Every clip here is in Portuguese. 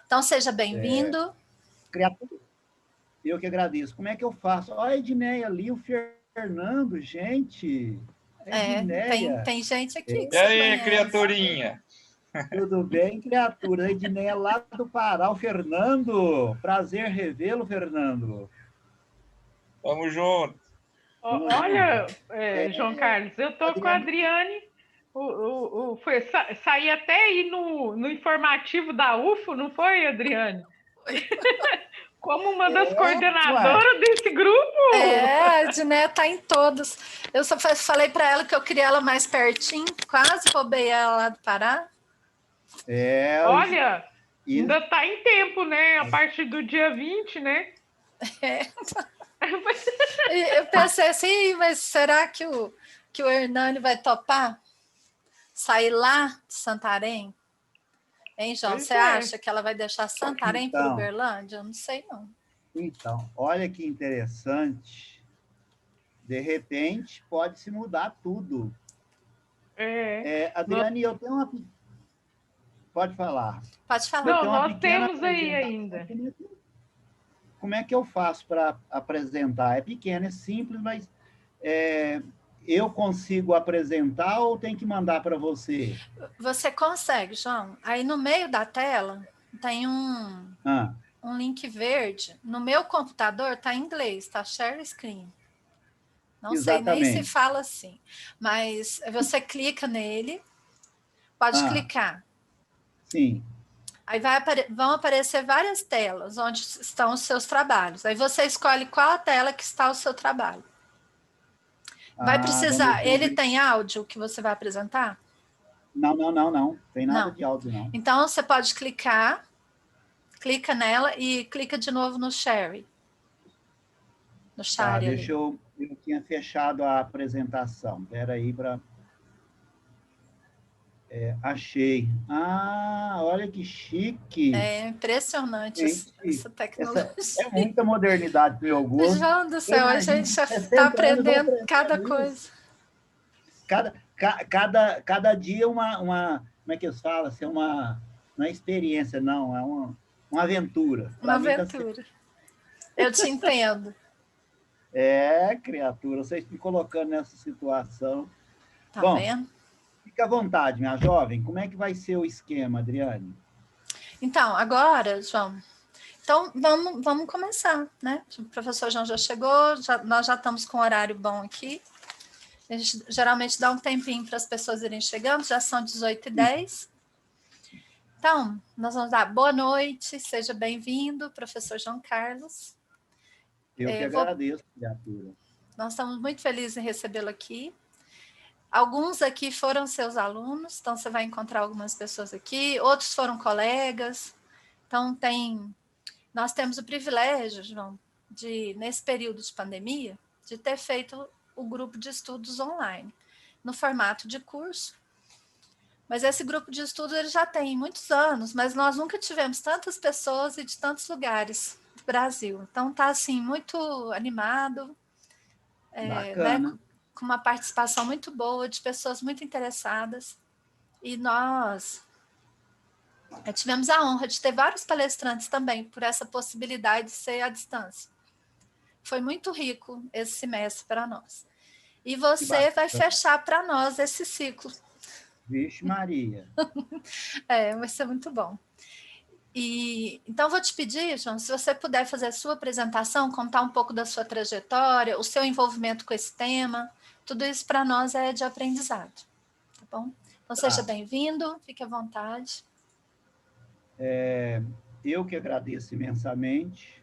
Então, seja bem-vindo. Criatura, eu que agradeço. Como é que eu faço? Olha a Edneia ali, o Fernando, gente. A Edneia. Tem gente aqui que E você aí, conhece. criaturinha? Tudo bem, criatura? A Edneia lá do Pará, o Fernando. Prazer revê-lo, Fernando. Tamo junto. Olha, João Carlos, eu tô com a Adriane. Saí até aí no informativo da UFO, não foi, Adriane? Como uma das coordenadoras desse grupo. A Edneia tá em todos. Eu só falei para ela que eu queria ela mais pertinho, quase roubei ela lá do Pará. Olha, ainda tá em tempo, né? A partir do dia 20, né? Eu pensei assim, mas será que o Hernani vai topar sair lá de Santarém? Hein, João? Você acha que ela vai deixar Santarém para Uberlândia? Eu não sei, não. Então, olha que interessante. De repente, pode se mudar tudo. Adriane, eu tenho uma... Pode falar. Pode falar. Não, nós temos aí ainda. Como é que eu faço para apresentar? É pequeno, é simples, mas eu consigo apresentar ou tem que mandar para você? Você consegue, João. Aí no meio da tela tem um link verde. No meu computador está em inglês, está share screen. Não sei nem se fala assim. Mas você clica nele, pode clicar. Sim. Aí vão aparecer várias telas onde estão os seus trabalhos. Aí você escolhe qual a tela que está o seu trabalho. Vai precisar... Ele tem áudio que você vai apresentar? Não. Tem nada de áudio, não. Então, você pode clica nela e clica de novo no share. No share ali. Eu tinha fechado a apresentação. Espera aí para... achei. Olha que chique. É impressionante essa tecnologia. É muita modernidade para o meu gosto. João do céu, a gente está aprendendo cada coisa. Cada dia uma... Como é que eles falam? Assim, não é experiência, não. É uma aventura. Uma aventura. Eu te entendo. Criatura, vocês me colocando nessa situação. Tá vendo? Fica à vontade, minha jovem. Como é que vai ser o esquema, Adriane? Então, agora, João, vamos começar, né? O professor João já chegou, nós já estamos com um horário bom aqui. A gente geralmente dá um tempinho para as pessoas irem chegando, já são 18h10. Então, nós vamos dar boa noite, seja bem-vindo, professor João Carlos. Eu que agradeço, criatura. Nós estamos muito felizes em recebê-lo aqui. Alguns aqui foram seus alunos, então você vai encontrar algumas pessoas aqui, outros foram colegas. Então, nós temos o privilégio, João, nesse período de pandemia, de ter feito o grupo de estudos online, no formato de curso. Mas esse grupo de estudo ele já tem muitos anos, mas nós nunca tivemos tantas pessoas e de tantos lugares do Brasil. Então, está assim, muito animado, né, com uma participação muito boa, de pessoas muito interessadas. E nós tivemos a honra de ter vários palestrantes também, por essa possibilidade de ser à distância. Foi muito rico esse semestre para nós. E você vai fechar para nós esse ciclo. Vixe Maria. Vai ser muito bom. Então, vou te pedir, João, se você puder fazer a sua apresentação, contar um pouco da sua trajetória, o seu envolvimento com esse tema, tudo isso para nós é de aprendizado, tá bom? Então, seja bem-vindo, fique à vontade. Eu que agradeço imensamente.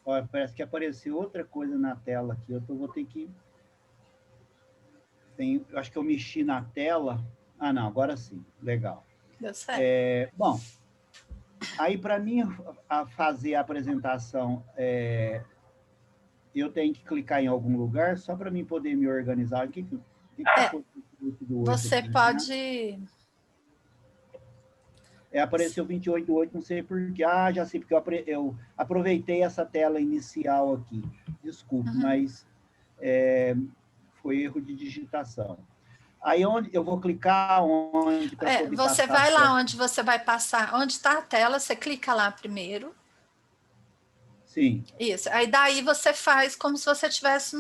Olha, parece que apareceu outra coisa na tela aqui, vou ter que... Eu acho que eu mexi na tela. Não, agora sim, legal. Deu certo. Bom, aí para mim fazer a apresentação, eu tenho que clicar em algum lugar só para mim poder me organizar. Você aqui, pode... Apareceu 28.8, não sei porquê. Já sei, porque eu aproveitei essa tela inicial aqui. Desculpe, mas foi erro de digitação. Aí onde eu vou clicar onde para poder você passar vai a lá tela? onde você vai passar, onde está a tela, você clica lá primeiro. Sim. Isso. Aí daí você faz como se você estivesse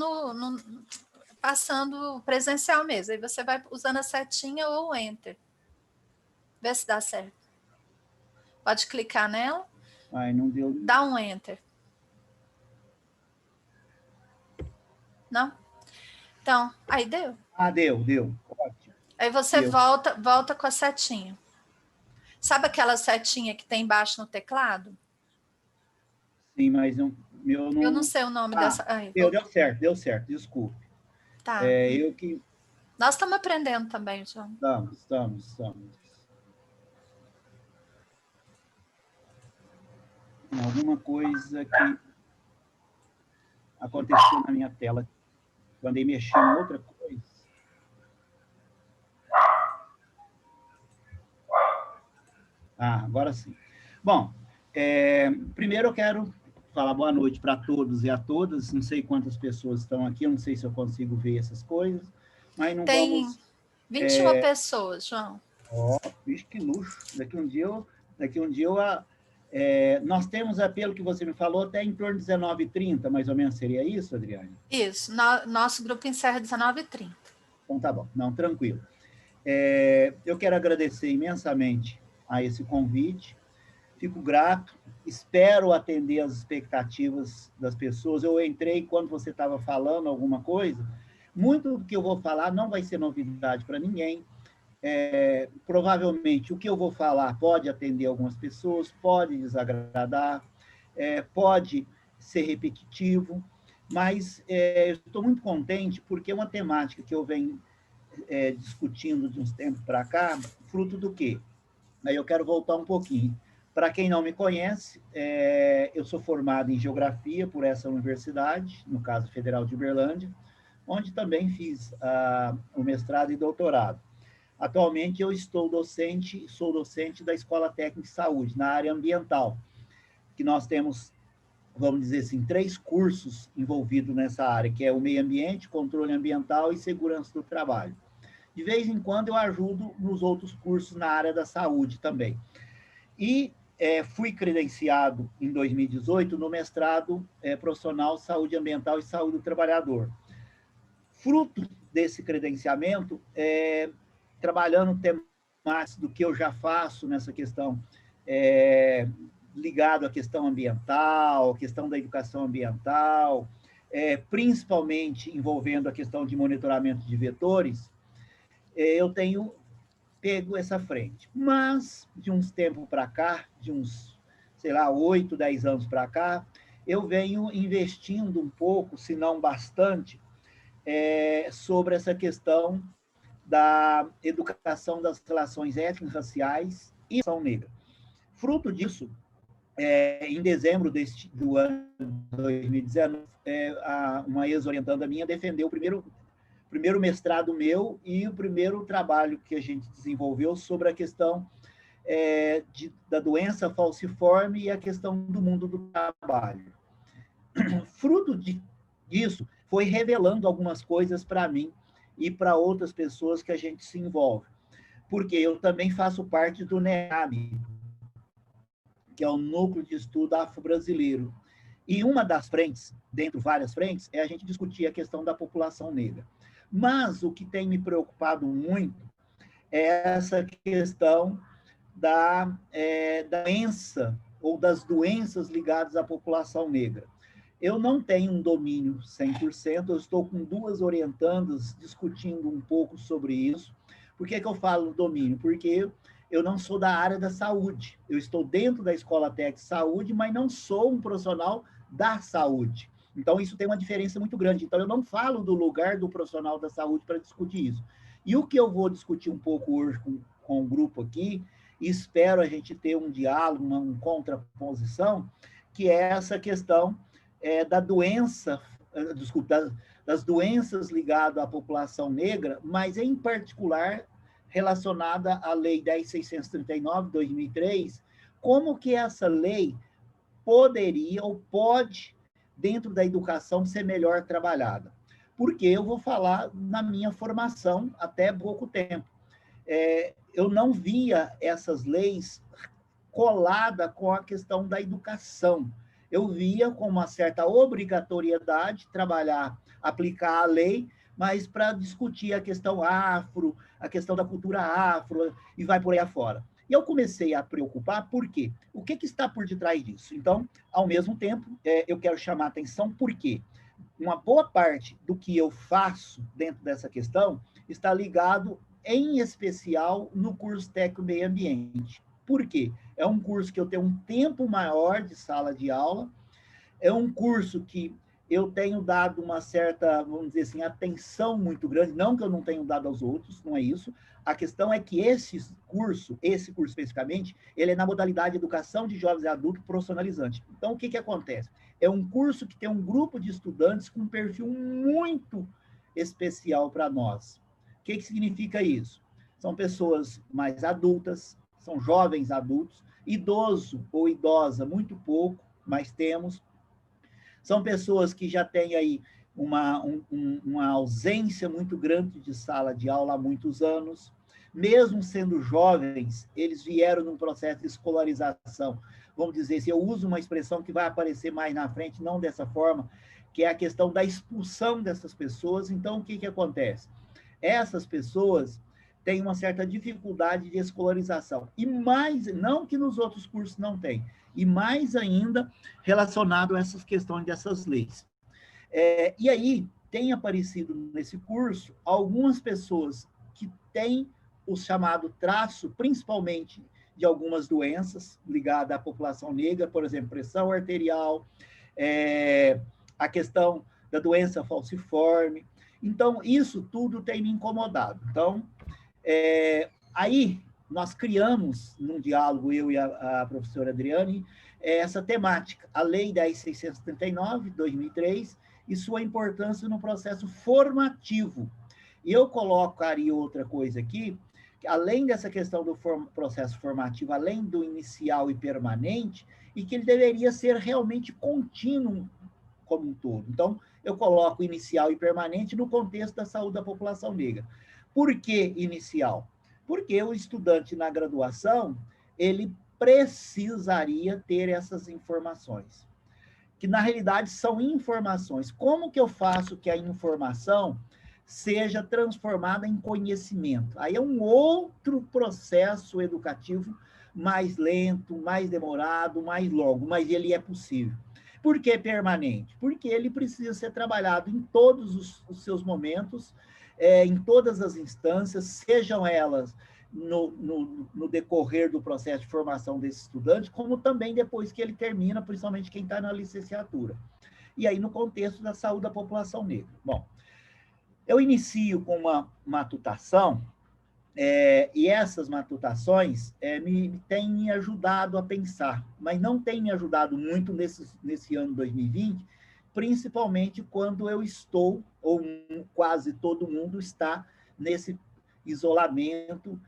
passando presencial mesmo. Aí você vai usando a setinha ou o Enter. Vê se dá certo. Pode clicar nela. Ai, não deu. Dá um Enter. Não? Então, aí deu. Ah, deu. Ótimo. Aí você Deu. volta com a setinha. Sabe aquela setinha que tem embaixo no teclado? Sim, mas meu não... Eu não sei o nome dessa. Ai, deu certo, desculpe. tá. Eu que... Nós estamos aprendendo também, João. Estamos. Alguma coisa que aconteceu na minha tela. Eu andei mexendo em outra coisa. Agora sim. Bom, primeiro eu quero falar boa noite para todos e a todas. Não sei quantas pessoas estão aqui, eu não sei se eu consigo ver essas coisas, mas não Tem vamos... 21 pessoas, João. Bicho, que luxo. Daqui um dia nós temos, pelo que você me falou, até em torno de 19h30, mais ou menos, seria isso, Adriane? Isso, nosso grupo encerra 19h30. Então tá bom, não, tranquilo. Eu quero agradecer imensamente a esse convite, fico grato, espero atender as expectativas das pessoas. Eu entrei quando você estava falando alguma coisa, muito do que eu vou falar não vai ser novidade para ninguém. Provavelmente o que eu vou falar pode atender algumas pessoas, pode desagradar, pode ser repetitivo, mas eu estou muito contente porque é uma temática que eu venho discutindo de uns tempos para cá, fruto do quê? Aí eu quero voltar um pouquinho. Para quem não me conhece, eu sou formado em Geografia por essa universidade, no caso Federal de Uberlândia, onde também fiz o mestrado e doutorado. Atualmente eu sou docente da Escola Técnica de Saúde, na área ambiental, que nós temos, vamos dizer assim, 3 cursos envolvidos nessa área, que é o meio ambiente, controle ambiental e segurança do trabalho. De vez em quando eu ajudo nos outros cursos na área da saúde também. E fui credenciado em 2018 no mestrado profissional Saúde Ambiental e Saúde do Trabalhador. Fruto desse credenciamento, trabalhando temas do que eu já faço nessa questão, ligado à questão ambiental, questão da educação ambiental, principalmente envolvendo a questão de monitoramento de vetores, eu tenho pego essa frente. Mas, de uns tempos para cá, de uns, 8, 10 anos para cá, eu venho investindo um pouco, se não bastante, sobre essa questão da educação das relações étnico-raciais e ação negra. Fruto disso, em dezembro do ano 2019, uma ex-orientanda minha defendeu o primeiro mestrado meu e o primeiro trabalho que a gente desenvolveu sobre a questão da doença falciforme e a questão do mundo do trabalho. Fruto disso, foi revelando algumas coisas para mim e para outras pessoas que a gente se envolve. Porque eu também faço parte do NEAB, que é o Núcleo de Estudo Afro-Brasileiro. E uma das frentes, dentro de várias frentes, é a gente discutir a questão da população negra. Mas o que tem me preocupado muito é essa questão da doença ou das doenças ligadas à população negra. Eu não tenho um domínio 100%, eu estou com 2 orientandas discutindo um pouco sobre isso. Por que eu falo domínio? Porque eu não sou da área da saúde. Eu estou dentro da Escola Técnica de Saúde, mas não sou um profissional da saúde. Então, isso tem uma diferença muito grande. Então, eu não falo do lugar do profissional da saúde para discutir isso. E o que eu vou discutir um pouco hoje com o grupo aqui, e espero a gente ter um diálogo, uma contraposição, que é essa questão da doença, das doenças ligadas à população negra, mas em particular relacionada à Lei 10.639, 2003, como que essa lei poderia ou pode, dentro da educação, ser melhor trabalhada. porque eu vou falar na minha formação até pouco tempo. Eu não via essas leis colada com a questão da educação. Eu via com uma certa obrigatoriedade trabalhar, aplicar a lei, mas para discutir a questão afro, a questão da cultura afro, e vai por aí afora. E eu comecei a preocupar, por quê? O que está por detrás disso? Então, ao mesmo tempo, eu quero chamar a atenção, porque uma boa parte do que eu faço dentro dessa questão está ligado, em especial, no curso técnico meio ambiente. Por quê? É um curso que eu tenho um tempo maior de sala de aula, é um curso que eu tenho dado uma certa, vamos dizer assim, atenção muito grande, não que eu não tenha dado aos outros, não é isso. A questão é que esse curso especificamente, ele é na modalidade Educação de Jovens e Adultos Profissionalizante. Então, o que acontece? É um curso que tem um grupo de estudantes com um perfil muito especial para nós. O que significa isso? São pessoas mais adultas, são jovens adultos, idoso ou idosa, muito pouco, mas temos. São pessoas que já têm aí uma ausência muito grande de sala de aula há muitos anos. Mesmo sendo jovens, eles vieram num processo de escolarização. Vamos dizer, se eu uso uma expressão que vai aparecer mais na frente, não dessa forma, que é a questão da expulsão dessas pessoas. Então, o que acontece? Essas pessoas têm uma certa dificuldade de escolarização. E mais, não que nos outros cursos não tem, e mais ainda relacionado a essas questões dessas leis. E aí, tem aparecido nesse curso algumas pessoas que têm o chamado traço, principalmente de algumas doenças ligadas à população negra, por exemplo, pressão arterial, a questão da doença falciforme. Então, isso tudo tem me incomodado. Então, aí nós criamos, num diálogo, eu e a professora Adriane, essa temática, a Lei 10.639, de 2003, e sua importância no processo formativo. E eu colocaria outra coisa aqui, que além dessa questão do processo formativo, além do inicial e permanente, e que ele deveria ser realmente contínuo como um todo. Então, eu coloco inicial e permanente no contexto da saúde da população negra. Por que inicial? Porque o estudante na graduação, ele precisaria ter essas informações, que na realidade são informações. Como que eu faço que a informação seja transformada em conhecimento? Aí é um outro processo educativo mais lento, mais demorado, mais longo, mas ele é possível. Por que permanente? Porque ele precisa ser trabalhado em todos os seus momentos, em todas as instâncias, sejam elas no decorrer do processo de formação desse estudante, como também depois que ele termina, principalmente quem está na licenciatura. E aí no contexto da saúde da população negra. Bom, eu inicio com uma matutação, e essas matutações têm me ajudado a pensar, mas não têm me ajudado muito nesse ano 2020, principalmente quando eu estou, ou quase todo mundo está, nesse isolamento,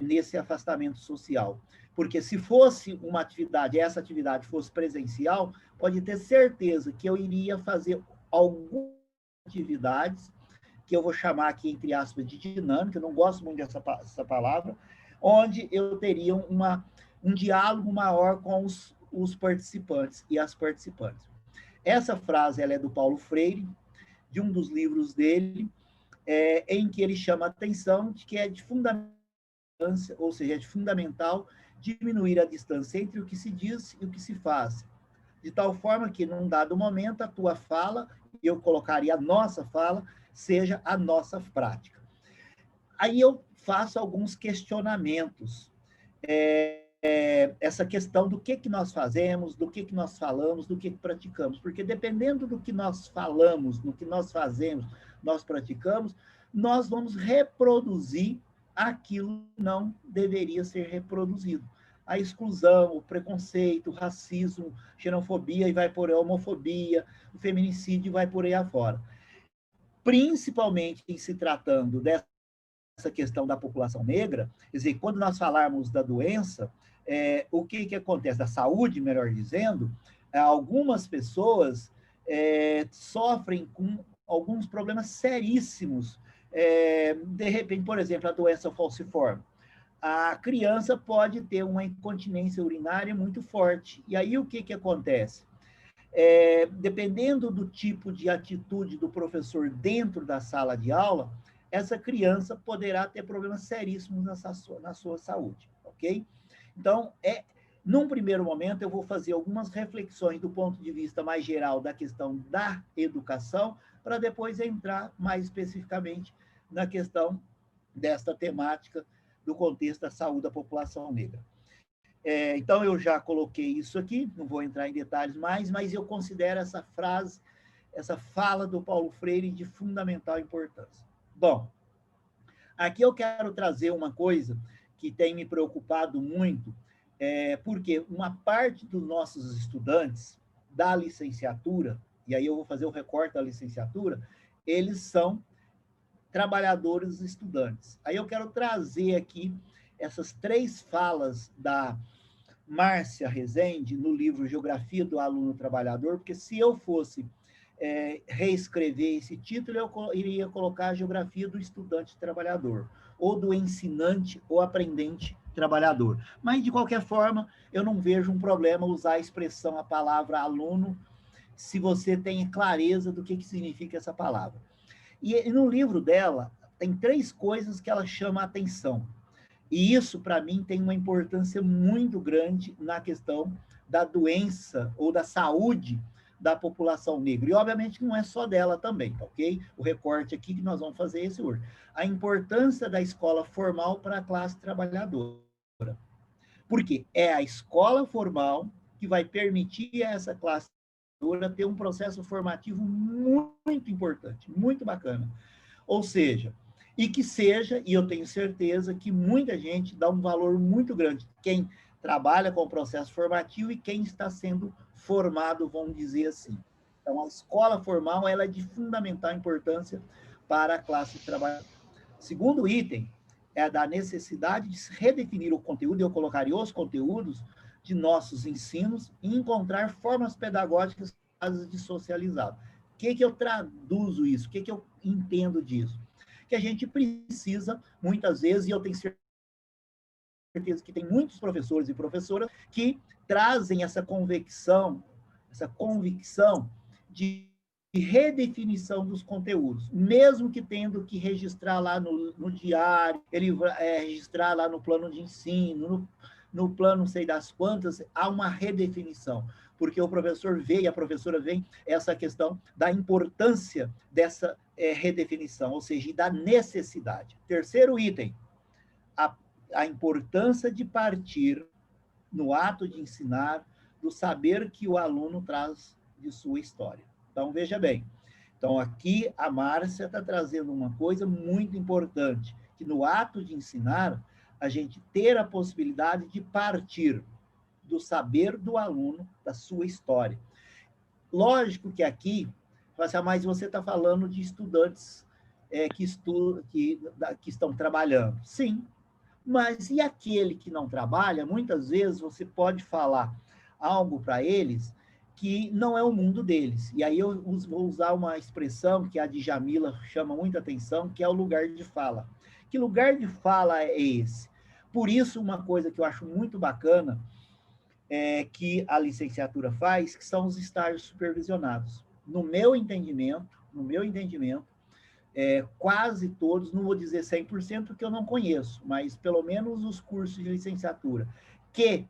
nesse afastamento social. Porque se fosse uma atividade, essa atividade fosse presencial, pode ter certeza que eu iria fazer algumas atividades, que eu vou chamar aqui, entre aspas, de dinâmica, eu não gosto muito dessa palavra, onde eu teria um diálogo maior com os participantes e as participantes. Essa frase ela é do Paulo Freire, de um dos livros dele, em que ele chama a atenção de que é de fundamental, ou seja, é de fundamental diminuir a distância entre o que se diz e o que se faz, de tal forma que, num dado momento, a tua fala, eu colocaria a nossa fala, seja a nossa prática. Aí eu faço alguns questionamentos. Essa questão do que nós fazemos, do que nós falamos, do que praticamos. Porque dependendo do que nós falamos, do que nós fazemos, nós praticamos, nós vamos reproduzir aquilo que não deveria ser reproduzido. A exclusão, o preconceito, o racismo, xenofobia, e vai por aí a homofobia, o feminicídio, vai por aí afora. Principalmente em se tratando dessa questão da população negra, quer dizer, quando nós falarmos da doença, o que acontece? Da saúde, melhor dizendo, algumas pessoas sofrem com alguns problemas seríssimos. De repente, por exemplo, a doença falciforme. A criança pode ter uma incontinência urinária muito forte. E aí o que acontece? Dependendo do tipo de atitude do professor dentro da sala de aula, essa criança poderá ter problemas seríssimos na sua saúde, ok? Então, num primeiro momento, eu vou fazer algumas reflexões do ponto de vista mais geral da questão da educação, para depois entrar mais especificamente na questão desta temática do contexto da saúde da população negra. Então, eu já coloquei isso aqui, não vou entrar em detalhes mais, mas eu considero essa frase, essa fala do Paulo Freire de fundamental importância. Bom, aqui eu quero trazer uma coisa que tem me preocupado muito, porque uma parte dos nossos estudantes da licenciatura, e aí eu vou fazer o recorte da licenciatura, eles são trabalhadores estudantes. Aí eu quero trazer aqui essas 3 falas da Márcia Rezende no livro Geografia do Aluno Trabalhador, porque se eu fosse reescrever esse título, eu iria colocar a Geografia do Estudante Trabalhador, ou do Ensinante ou Aprendente Trabalhador. Mas, de qualquer forma, eu não vejo um problema usar a expressão, a palavra aluno, se você tem clareza do que significa essa palavra. E no livro dela, tem 3 coisas que ela chama a atenção. E isso, para mim, tem uma importância muito grande na questão da doença ou da saúde da população negra. E, obviamente, não é só dela também, ok? O recorte aqui que nós vamos fazer esse hoje. A importância da escola formal para a classe trabalhadora. Porque é a escola formal que vai permitir a essa classe trabalhadora ter um processo formativo muito importante, muito bacana. Ou seja, e que seja, e eu tenho certeza que muita gente dá um valor muito grande, quem trabalha com o processo formativo e quem está sendo formado, vamos dizer assim. Então, a escola formal ela é de fundamental importância para a classe trabalhadora. Segundo item é da necessidade de se redefinir o conteúdo, eu colocaria os conteúdos de nossos ensinos e encontrar formas pedagógicas capazes de socializar. O que eu traduzo isso? O que eu entendo disso? Que a gente precisa, muitas vezes, e eu tenho certeza que tem muitos professores e professoras que trazem essa convicção de redefinição dos conteúdos, mesmo que tendo que registrar lá no diário, ele registrar lá no plano de ensino, no plano não sei das quantas, há uma redefinição, porque o professor vê e a professora vê essa questão da importância dessa redefinição, ou seja, da necessidade. Terceiro item, a importância de partir, no ato de ensinar, do saber que o aluno traz de sua história. Então, veja bem. Então, aqui a Márcia está trazendo uma coisa muito importante, que no ato de ensinar, a gente ter a possibilidade de partir do saber do aluno, da sua história. Lógico que aqui, mas você está falando de estudantes que estão trabalhando. Sim, mas e aquele que não trabalha? Muitas vezes você pode falar algo para eles que não é o mundo deles. E aí eu vou usar uma expressão que a Djamila chama muita atenção, que é o lugar de fala. Que lugar de fala é esse? Por isso, uma coisa que eu acho muito bacana que a licenciatura faz, que são os estágios supervisionados. No meu entendimento, quase todos, não vou dizer 100%, porque eu não conheço, mas pelo menos os cursos de licenciatura que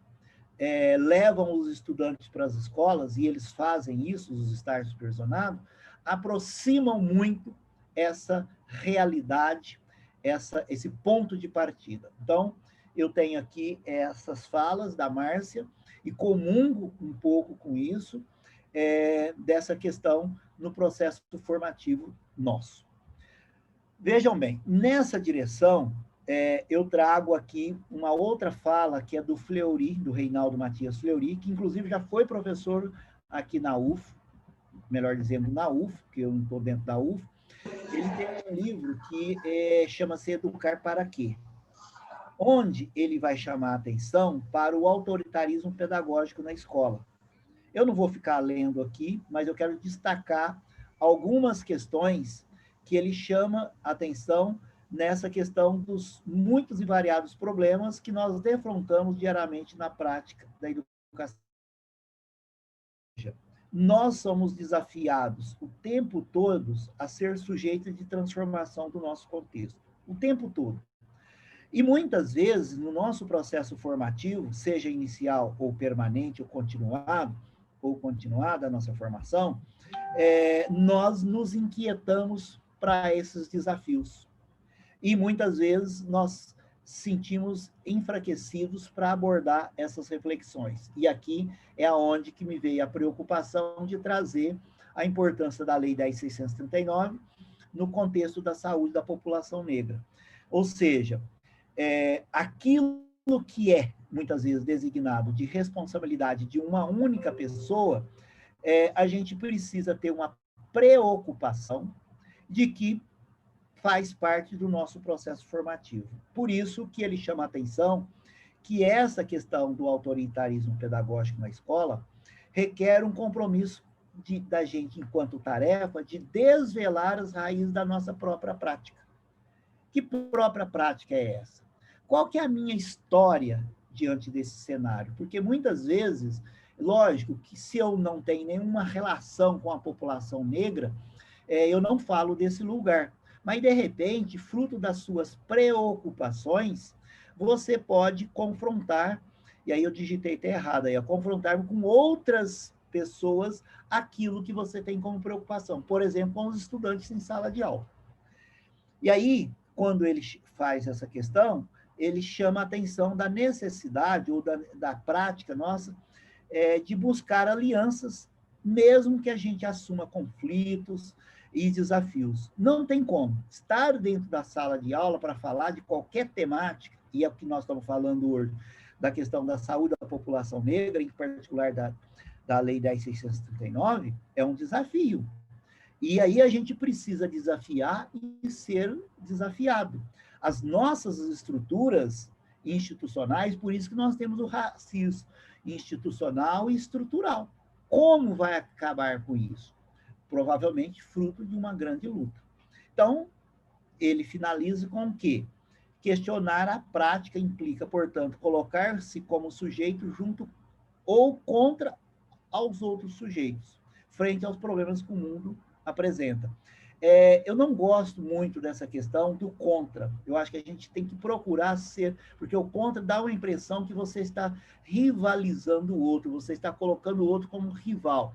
levam os estudantes para as escolas, e eles fazem isso, os estágios supervisionados, aproximam muito essa realidade, esse ponto de partida. Então, eu tenho aqui essas falas da Márcia, e comungo um pouco com isso, dessa questão no processo formativo nosso. Vejam bem, nessa direção, eu trago aqui uma outra fala, que é do Fleury, do Reinaldo Matias Fleury, que inclusive já foi professor aqui na UF, melhor dizendo, na UF, porque eu não estou dentro da UF. Ele tem um livro que chama-se Educar para Quê? Onde ele vai chamar a atenção para o autoritarismo pedagógico na escola. Eu não vou ficar lendo aqui, mas eu quero destacar algumas questões que ele chama atenção nessa questão dos muitos e variados problemas que nós defrontamos diariamente na prática da educação. Nós somos desafiados o tempo todo a ser sujeitos de transformação do nosso contexto, o tempo todo. E muitas vezes, no nosso processo formativo, seja inicial ou permanente ou continuada a nossa formação, nós nos inquietamos para esses desafios. E muitas vezes nós sentimos enfraquecidos para abordar essas reflexões. E aqui é aonde que me veio a preocupação de trazer a importância da Lei 10.639 no contexto da saúde da população negra. Ou seja, aquilo que é, muitas vezes, designado de responsabilidade de uma única pessoa, a gente precisa ter uma preocupação de que faz parte do nosso processo formativo. Por isso que ele chama a atenção que essa questão do autoritarismo pedagógico na escola requer um compromisso da gente, enquanto tarefa, de desvelar as raízes da nossa própria prática. Que própria prática é essa? Qual que é a minha história diante desse cenário? Porque muitas vezes, lógico que se eu não tenho nenhuma relação com a população negra, eu não falo desse lugar. Mas, de repente, fruto das suas preocupações, você pode confrontar, e aí eu digitei até errado, confrontar com outras pessoas aquilo que você tem como preocupação. Por exemplo, com os estudantes em sala de aula. E aí, quando ele faz essa questão, ele chama a atenção da necessidade ou da prática nossa de buscar alianças, mesmo que a gente assuma conflitos e desafios. Não tem como estar dentro da sala de aula para falar de qualquer temática, e é o que nós estamos falando hoje, da questão da saúde da população negra, em particular da Lei 10.639, é um desafio. E aí a gente precisa desafiar e ser desafiado. As nossas estruturas institucionais, por isso que nós temos o racismo institucional e estrutural. Como vai acabar com isso? Provavelmente fruto de uma grande luta. Então, ele finaliza com o quê? Questionar a prática implica, portanto, colocar-se como sujeito junto ou contra aos outros sujeitos, frente aos problemas que o mundo apresenta. Eu não gosto muito dessa questão do contra. Eu acho que a gente tem que procurar ser, porque o contra dá uma impressão que você está rivalizando o outro, você está colocando o outro como rival.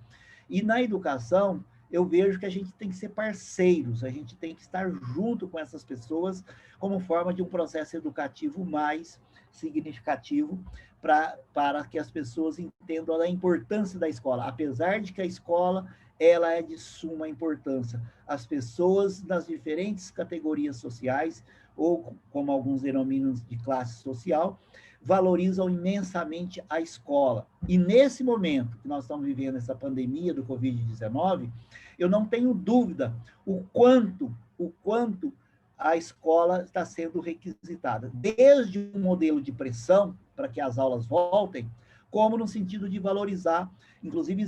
E na educação, eu vejo que a gente tem que ser parceiros, a gente tem que estar junto com essas pessoas como forma de um processo educativo mais significativo para que as pessoas entendam a importância da escola, apesar de que a escola ela é de suma importância. As pessoas das diferentes categorias sociais, ou como alguns denominam de classe social, valorizam imensamente a escola. E nesse momento que nós estamos vivendo essa pandemia do Covid-19, eu não tenho dúvida o quanto a escola está sendo requisitada, desde um modelo de pressão para que as aulas voltem, como no sentido de valorizar. Inclusive,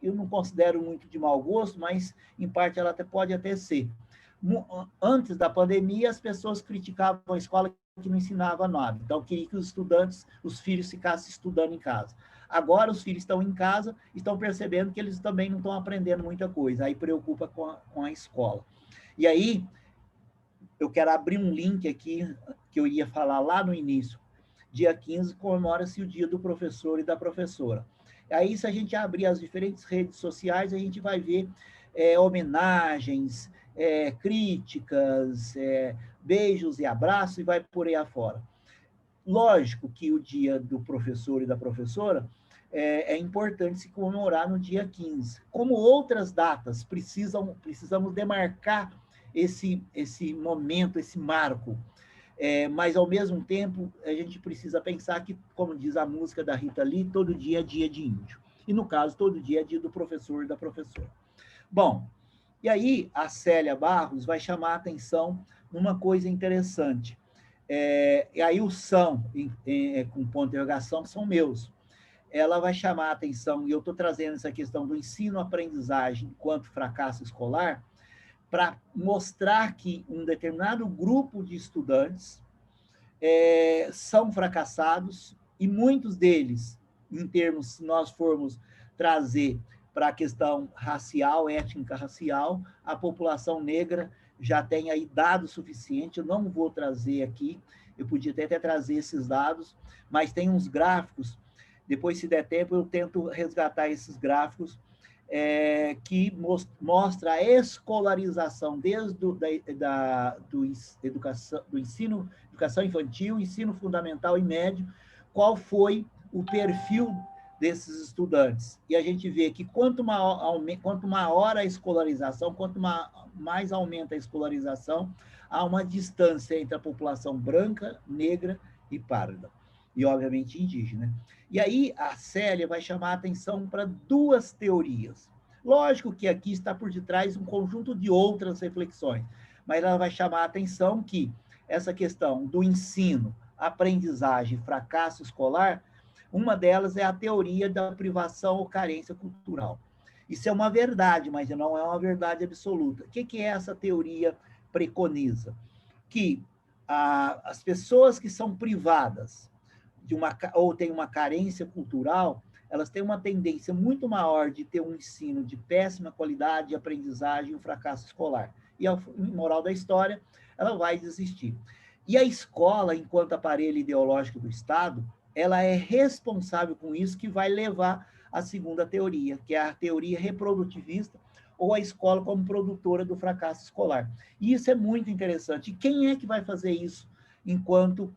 eu não considero muito de mau gosto, mas, em parte, ela pode até ser. Antes da pandemia, as pessoas criticavam a escola que não ensinava nada. Então, queria que os estudantes, os filhos, ficassem estudando em casa. Agora, os filhos estão em casa, estão percebendo que eles também não estão aprendendo muita coisa. Aí, preocupa com a escola. E aí, eu quero abrir um link aqui, que eu ia falar lá no início. Dia 15, comemora-se o dia do professor e da professora. Aí, se a gente abrir as diferentes redes sociais, a gente vai ver homenagens, críticas, beijos e abraços, e vai por aí afora. Lógico que o dia do professor e da professora é importante se comemorar no dia 15. Como outras datas, precisamos demarcar esse momento, esse marco. Mas, ao mesmo tempo, a gente precisa pensar que, como diz a música da Rita Lee, todo dia é dia de índio. E, no caso, todo dia é dia do professor e da professora. Bom, e aí a Célia Barros vai chamar a atenção numa coisa interessante. E aí o são, com ponto de interrogação, são meus. ela vai chamar a atenção, e eu estou trazendo essa questão do ensino-aprendizagem enquanto fracasso escolar, para mostrar que um determinado grupo de estudantes são fracassados, e muitos deles, em termos, se nós formos trazer para a questão racial, étnica racial, a população negra já tem aí dados suficientes, eu não vou trazer aqui, eu podia até trazer esses dados, mas tem uns gráficos, depois, se der tempo, eu tento resgatar esses gráficos, que mostra a escolarização desde do ensino, educação infantil, ensino fundamental e médio, qual foi o perfil desses estudantes. E a gente vê que quanto maior a escolarização, quanto mais aumenta a escolarização, há uma distância entre a população branca, negra e parda, e obviamente indígena. E aí a Célia vai chamar a atenção para duas teorias. Lógico que aqui está por detrás um conjunto de outras reflexões, mas ela vai chamar a atenção que essa questão do ensino, aprendizagem, fracasso escolar, uma delas é a teoria da privação ou carência cultural. Isso é uma verdade, mas não é uma verdade absoluta. O que essa teoria preconiza? Que as pessoas que são privadas ou têm uma carência cultural, elas têm uma tendência muito maior de ter um ensino de péssima qualidade de aprendizagem e um fracasso escolar. E a moral da história, ela vai desistir. E a escola, enquanto aparelho ideológico do Estado, ela é responsável com isso, que vai levar à segunda teoria, que é a teoria reprodutivista, ou a escola como produtora do fracasso escolar. E isso é muito interessante. E quem é que vai fazer isso enquanto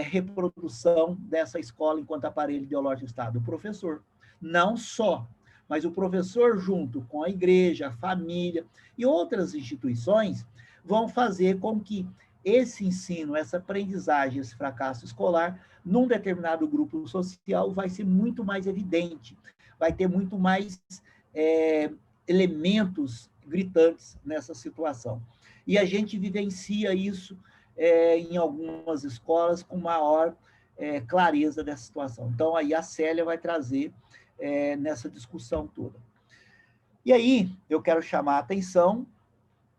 reprodução dessa escola enquanto aparelho ideológico do Estado? O professor. Não só, mas o professor, junto com a igreja, a família e outras instituições, vão fazer com que esse ensino, essa aprendizagem, esse fracasso escolar, num determinado grupo social, vai ser muito mais evidente, vai ter muito mais elementos gritantes nessa situação. E a gente vivencia isso em algumas escolas com maior clareza dessa situação. Então, aí a Célia vai trazer nessa discussão toda. E aí, eu quero chamar a atenção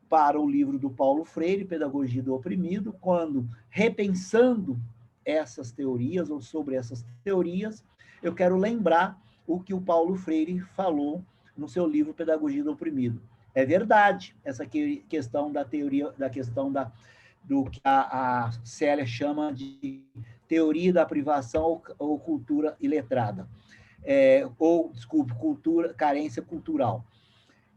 para o livro do Paulo Freire, Pedagogia do Oprimido, quando, repensando essas teorias, ou sobre essas teorias, eu quero lembrar o que o Paulo Freire falou no seu livro Pedagogia do Oprimido. É verdade, essa questão da teoria, da questão do que a Célia chama de teoria da privação ou cultura iletrada, carência cultural.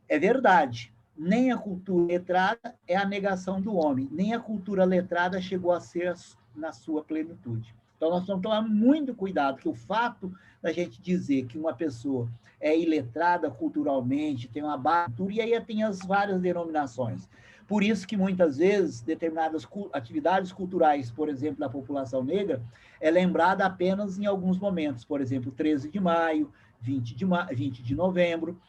É verdade, nem a cultura letrada é a negação do homem, nem a cultura letrada chegou a ser na sua plenitude. Então, nós precisamos tomar muito cuidado, que o fato da gente dizer que uma pessoa é iletrada culturalmente, tem uma baixa cultura, e aí tem as várias denominações. Por isso que, muitas vezes, determinadas atividades culturais, por exemplo, da população negra, é lembrada apenas em alguns momentos, por exemplo, 13 de maio, 20 de novembro.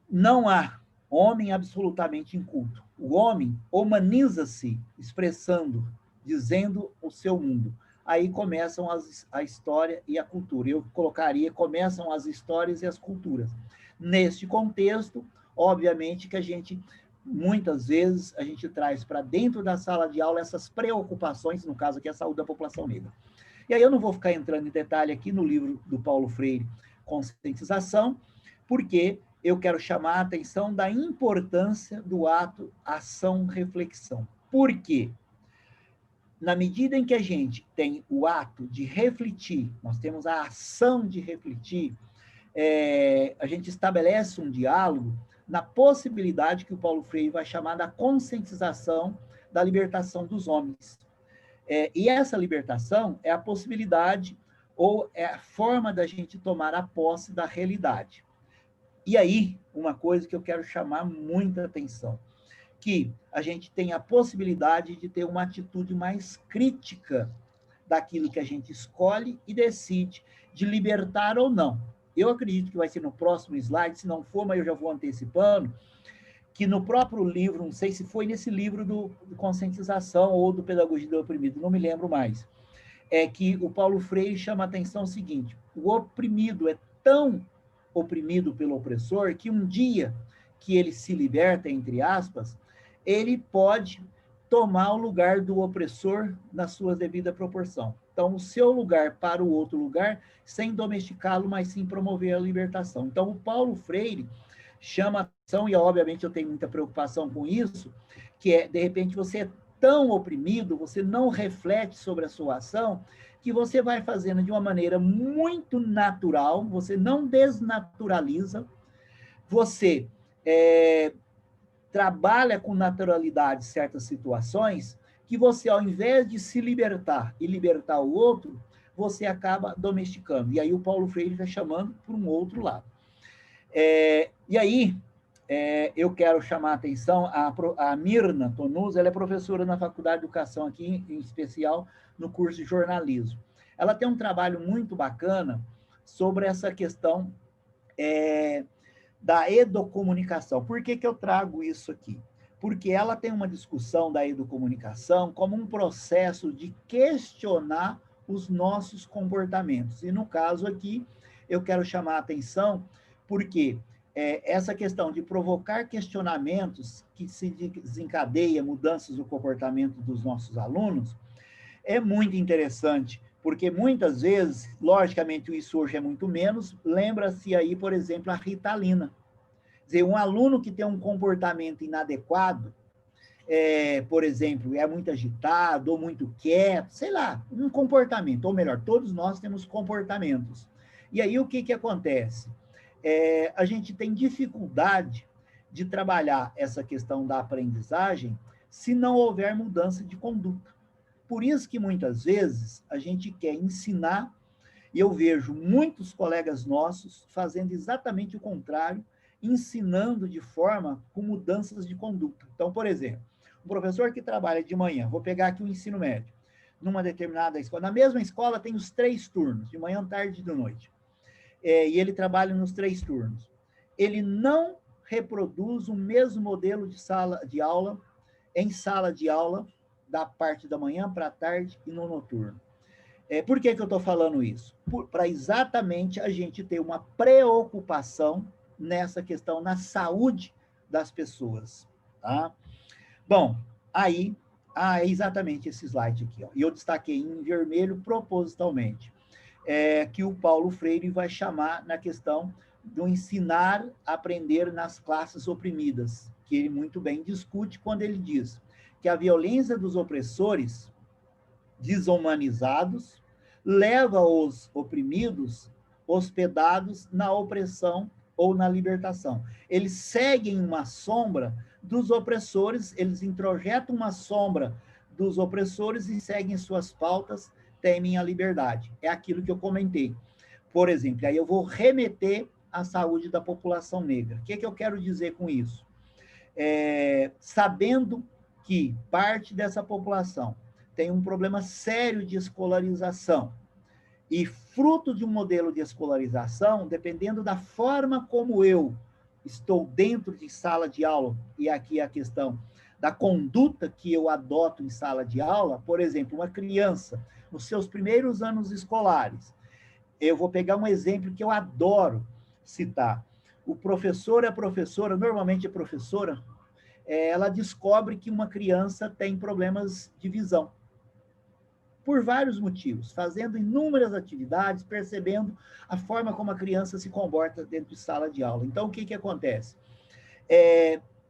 Não há homem absolutamente inculto. O homem humaniza-se expressando, dizendo o seu mundo. Aí começam a história e a cultura. Eu colocaria, começam as histórias e as culturas. Neste contexto, obviamente que a gente, muitas vezes, a gente traz para dentro da sala de aula essas preocupações, no caso aqui, a saúde da população negra. E aí eu não vou ficar entrando em detalhe aqui no livro do Paulo Freire, Conscientização, porque eu quero chamar a atenção da importância do ato ação-reflexão. Por quê? Na medida em que a gente tem o ato de refletir, nós temos a ação de refletir, a gente estabelece um diálogo na possibilidade que o Paulo Freire vai chamar da conscientização da libertação dos homens. E essa libertação é a possibilidade ou é a forma da gente tomar a posse da realidade. E aí, uma coisa que eu quero chamar muita atenção, que a gente tem a possibilidade de ter uma atitude mais crítica daquilo que a gente escolhe e decide de libertar ou não. Eu acredito que vai ser no próximo slide, se não for, mas eu já vou antecipando, que no próprio livro, não sei se foi nesse livro do Conscientização ou do Pedagogia do Oprimido, não me lembro mais, é que o Paulo Freire chama a atenção o seguinte: o oprimido é tão oprimido pelo opressor que um dia que ele se liberta, entre aspas, ele pode tomar o lugar do opressor na sua devida proporção. Então, o seu lugar para o outro lugar, sem domesticá-lo, mas sim promover a libertação. Então, o Paulo Freire chama a atenção, e obviamente eu tenho muita preocupação com isso, que é, de repente, você é tão oprimido, você não reflete sobre a sua ação, que você vai fazendo de uma maneira muito natural, você não desnaturaliza, você trabalha com naturalidade certas situações, que você, ao invés de se libertar e libertar o outro, você acaba domesticando. E aí o Paulo Freire está chamando por um outro lado. E aí, eu quero chamar a atenção, a Mirna Tonus, ela é professora na Faculdade de Educação aqui, em especial no curso de jornalismo. Ela tem um trabalho muito bacana sobre essa questão da educomunicação. Por que eu trago isso aqui? Porque ela tem uma discussão da educomunicação como um processo de questionar os nossos comportamentos. E no caso aqui, eu quero chamar a atenção porque essa questão de provocar questionamentos que se desencadeia mudanças do comportamento dos nossos alunos é muito interessante, porque muitas vezes, logicamente isso hoje é muito menos, lembra-se aí, por exemplo, a Ritalina. Quer dizer, um aluno que tem um comportamento inadequado, por exemplo, é muito agitado ou muito quieto, sei lá, um comportamento, ou melhor, todos nós temos comportamentos. E aí o que acontece? A gente tem dificuldade de trabalhar essa questão da aprendizagem se não houver mudança de conduta. Por isso que muitas vezes a gente quer ensinar, e eu vejo muitos colegas nossos fazendo exatamente o contrário, ensinando de forma com mudanças de conduta. Então, por exemplo, um professor que trabalha de manhã, vou pegar aqui o ensino médio, numa determinada escola, na mesma escola tem os 3 turnos, de manhã, tarde e de noite. E ele trabalha nos 3 turnos. Ele não reproduz o mesmo modelo de sala de aula, em sala de aula, da parte da manhã para a tarde e no noturno. Por que eu estou falando isso? Para exatamente a gente ter uma preocupação nessa questão, na saúde das pessoas. Tá? Bom, aí, é exatamente esse slide aqui. Ó, e eu destaquei em vermelho propositalmente. Que o Paulo Freire vai chamar na questão do ensinar a aprender nas classes oprimidas, que ele muito bem discute quando ele diz que a violência dos opressores desumanizados leva os oprimidos hospedados na opressão ou na libertação. Eles seguem uma sombra dos opressores, eles introjetam uma sombra dos opressores e seguem suas pautas, temem a liberdade. É aquilo que eu comentei. Por exemplo, aí eu vou remeter à saúde da população negra. O que eu quero dizer com isso? Sabendo que parte dessa população tem um problema sério de escolarização, e fruto de um modelo de escolarização, dependendo da forma como eu estou dentro de sala de aula, e aqui é a questão da conduta que eu adoto em sala de aula, por exemplo, uma criança, nos seus primeiros anos escolares, eu vou pegar um exemplo que eu adoro citar. O professor e a professora, normalmente a professora, ela descobre que uma criança tem problemas de visão. Por vários motivos, fazendo inúmeras atividades, percebendo a forma como a criança se comporta dentro de sala de aula. Então, o que acontece?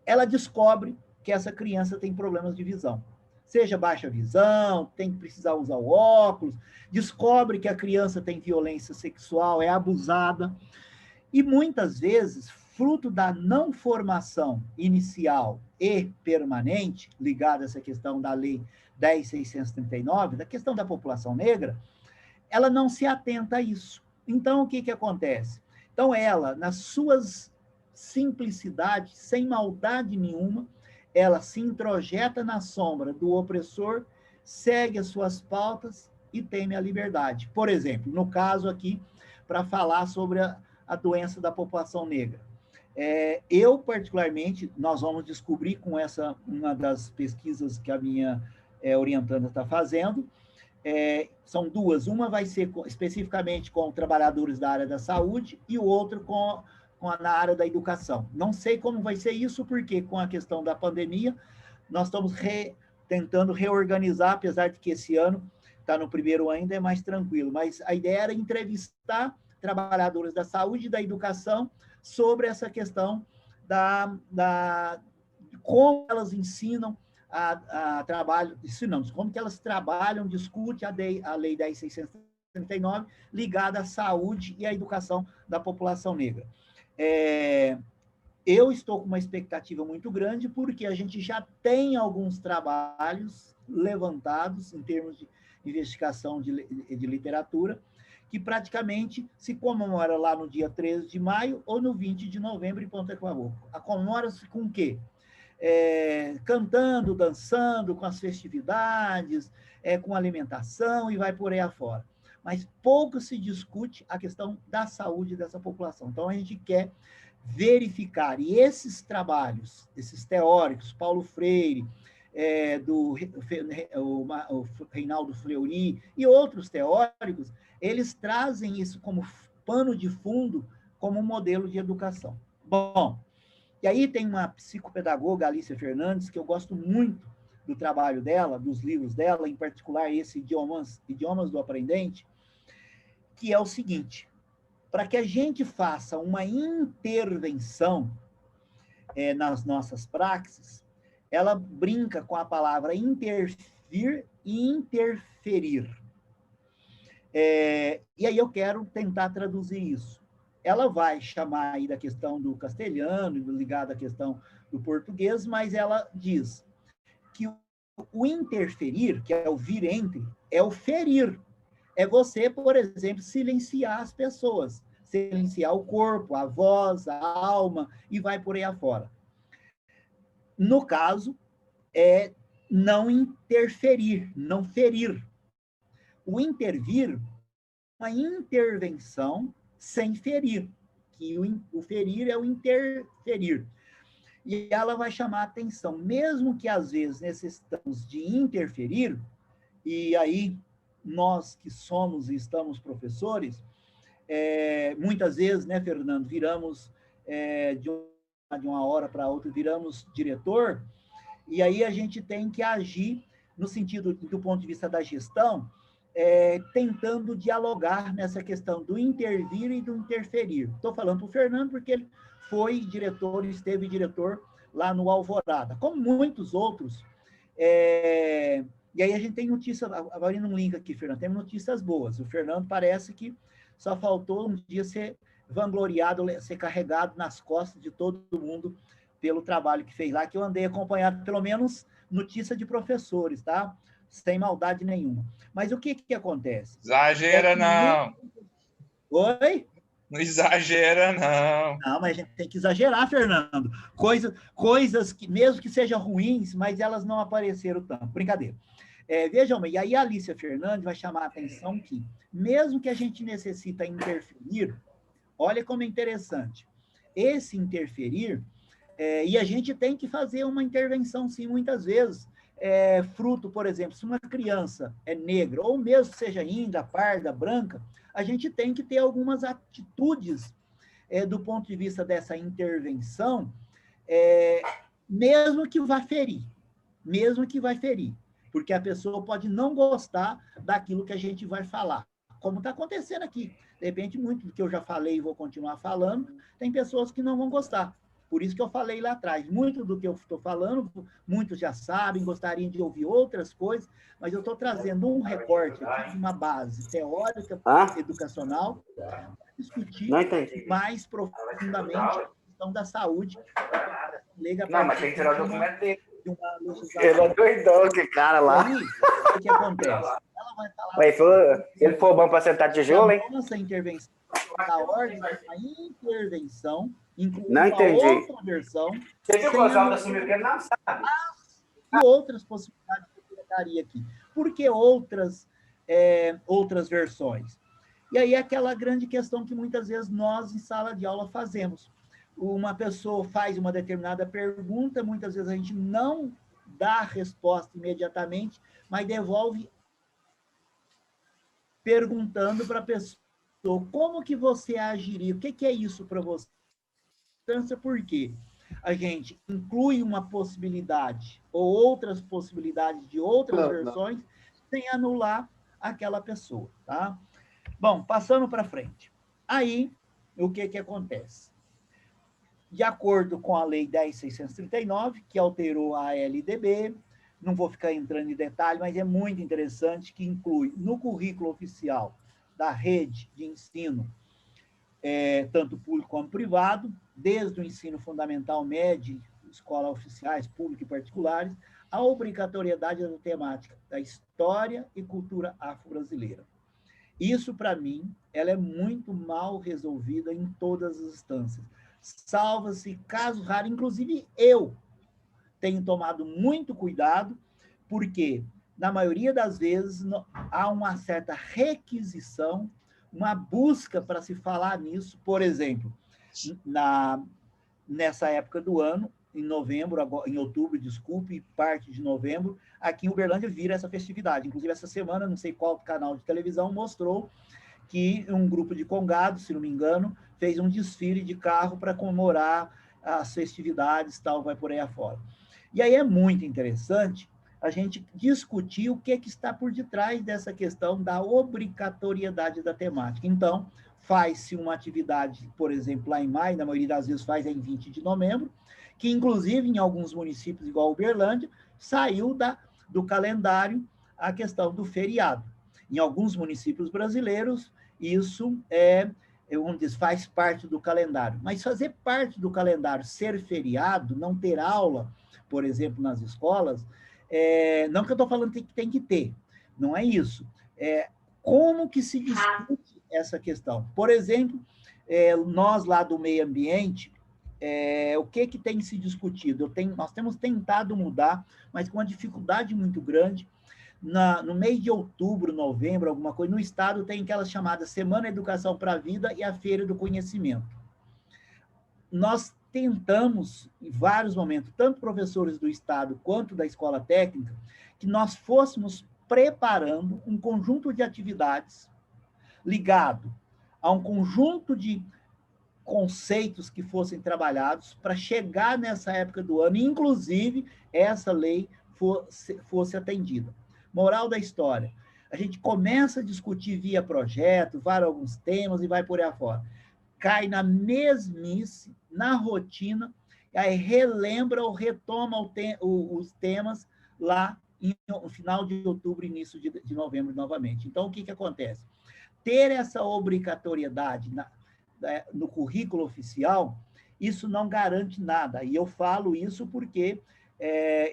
Ela descobre que essa criança tem problemas de visão. Seja baixa visão, tem que precisar usar o óculos, descobre que a criança tem violência sexual, é abusada, e muitas vezes, fruto da não formação inicial e permanente, ligada a essa questão da lei 10.639, da questão da população negra, ela não se atenta a isso. Então, o que acontece? Então, ela, nas suas simplicidades, sem maldade nenhuma, ela se introjeta na sombra do opressor, segue as suas pautas e teme a liberdade. Por exemplo, no caso aqui, para falar sobre a doença da população negra. Eu, particularmente, nós vamos descobrir com uma das pesquisas que a minha orientanda está fazendo, São duas. Uma vai ser especificamente com trabalhadores da área da saúde e o outro na área da educação. Não sei como vai ser isso, porque com a questão da pandemia, nós estamos tentando reorganizar, apesar de que esse ano está no primeiro ainda, é mais tranquilo. Mas a ideia era entrevistar trabalhadores da saúde e da educação sobre essa questão de como elas ensinam a trabalho, ensinamos, como que elas trabalham, discutem a Lei 10.639, ligada à saúde e à educação da população negra. Eu estou com uma expectativa muito grande, porque a gente já tem alguns trabalhos levantados em termos de investigação de literatura, que praticamente se comemora lá no dia 13 de maio ou no 20 de novembro em Ponta Caboclo. Comemora-se com o quê? Cantando, dançando, com as festividades, com alimentação e vai por aí afora. Mas pouco se discute a questão da saúde dessa população. Então, a gente quer verificar, e esses trabalhos, esses teóricos, Paulo Freire, o Reinaldo Fleury e outros teóricos, eles trazem isso como pano de fundo, como um modelo de educação. Bom, e aí tem uma psicopedagoga, Alicia Fernandes, que eu gosto muito do trabalho dela, dos livros dela, em particular esse Idiomas do Aprendente, que é o seguinte: para que a gente faça uma intervenção nas nossas praxes, ela brinca com a palavra intervir e interferir. E aí eu quero tentar traduzir isso. Ela vai chamar aí da questão do castelhano, ligada à questão do português, mas ela diz que o interferir, que é o vir entre, é o ferir. É você, por exemplo, silenciar as pessoas, silenciar o corpo, a voz, a alma, e vai por aí afora. No caso, é não interferir, não ferir. O intervir é uma intervenção sem ferir, que o ferir é o interferir. E ela vai chamar a atenção, mesmo que às vezes necessitamos de interferir, e aí nós que somos e estamos professores, muitas vezes, né, Fernando, viramos de uma hora para outra, viramos diretor, e aí a gente tem que agir no sentido, do ponto de vista da gestão, tentando dialogar nessa questão do intervir e do interferir. Estou falando para o Fernando porque ele foi diretor, esteve diretor lá no Alvorada, como muitos outros. E aí a gente tem notícias, abrindo um link aqui, Fernando, temos notícias boas. O Fernando parece que só faltou um dia ser vangloriado, ser carregado nas costas de todo mundo pelo trabalho que fez lá, que eu andei acompanhado, pelo menos notícia de professores, tá? Sem maldade nenhuma. Mas o que acontece? Exagera, não. Oi? Não exagera, não. Não, mas a gente tem que exagerar, Fernando. Coisas que, mesmo que sejam ruins, mas elas não apareceram tanto. Brincadeira. Vejam, e aí a Alicia Fernandes vai chamar a atenção que, mesmo que a gente necessita interferir, olha como é interessante. Esse interferir, e a gente tem que fazer uma intervenção, sim, muitas vezes. Fruto, por exemplo, se uma criança é negra, ou mesmo seja índia, parda, branca, a gente tem que ter algumas atitudes do ponto de vista dessa intervenção, mesmo que vá ferir, porque a pessoa pode não gostar daquilo que a gente vai falar, como está acontecendo aqui. De repente, muito do que eu já falei e vou continuar falando, tem pessoas que não vão gostar. Por isso que eu falei lá atrás, muito do que eu estou falando, muitos já sabem, gostariam de ouvir outras coisas, mas eu estou trazendo um recorte aqui de uma base teórica, educacional, para discutir mais profundamente a questão da saúde. Não, mas tem que tirar o documento dele. Ele é doidão, que cara lá. Aí, o que acontece? Ela vai falar... Ele foi bom para sentar tijolo, hein? Nossa intervenção, a ordem da intervenção, incluindo não entendi. Outra versão. Você viu que o Oswaldo assumiu que ele não sabe? E outras possibilidades que eu colocaria aqui. Por que outras versões? E aí aquela grande questão que muitas vezes nós, em sala de aula, fazemos. Uma pessoa faz uma determinada pergunta, muitas vezes a gente não dá a resposta imediatamente, mas devolve perguntando para a pessoa como que você agiria, o que é isso para você? Por quê? A gente inclui uma possibilidade ou outras possibilidades de outras versões sem anular aquela pessoa, tá? Bom, passando para frente. Aí, o que acontece? De acordo com a Lei 10.639, que alterou a LDB, não vou ficar entrando em detalhe, mas é muito interessante, que inclui no currículo oficial da rede de ensino, tanto público como privado, desde o ensino fundamental, médio, escolas oficiais, públicas e particulares, a obrigatoriedade da temática da história e cultura afro-brasileira. Isso, para mim, ela é muito mal resolvida em todas as instâncias. Salva-se casos raros, inclusive eu tenho tomado muito cuidado, porque, na maioria das vezes, há uma certa requisição, uma busca para se falar nisso. Por exemplo, nessa época do ano, em novembro, em outubro, desculpe, parte de novembro, aqui em Uberlândia vira essa festividade. Inclusive, essa semana, não sei qual canal de televisão, mostrou que um grupo de congados, se não me engano, fez um desfile de carro para comemorar as festividades, tal, vai por aí afora. E aí é muito interessante a gente discutir o que está por detrás dessa questão da obrigatoriedade da temática. Então, faz-se uma atividade, por exemplo, lá em maio, na maioria das vezes faz em 20 de novembro, que inclusive em alguns municípios, igual Uberlândia, saiu do calendário a questão do feriado. Em alguns municípios brasileiros, isso faz parte do calendário. Mas fazer parte do calendário, ser feriado, não ter aula, por exemplo, nas escolas, não que eu estou falando que tem que ter, não é isso. Como que se discute essa questão? Por exemplo, nós lá do meio ambiente, o que tem se discutido? Nós temos tentado mudar, mas com uma dificuldade muito grande. No mês de outubro, novembro, alguma coisa, no estado tem aquela chamada Semana Educação para a Vida e a Feira do Conhecimento. Nós tentamos, em vários momentos, tanto professores do estado quanto da escola técnica, que nós fôssemos preparando um conjunto de atividades ligado a um conjunto de conceitos que fossem trabalhados para chegar nessa época do ano, e, inclusive, essa lei fosse atendida. Moral da história, a gente começa a discutir via projeto, vários alguns temas e vai por aí afora. Cai na mesmice, na rotina, e aí relembra ou retoma os temas lá no final de outubro, início de novembro novamente. Então, o que acontece? Ter essa obrigatoriedade no currículo oficial, isso não garante nada. E eu falo isso porque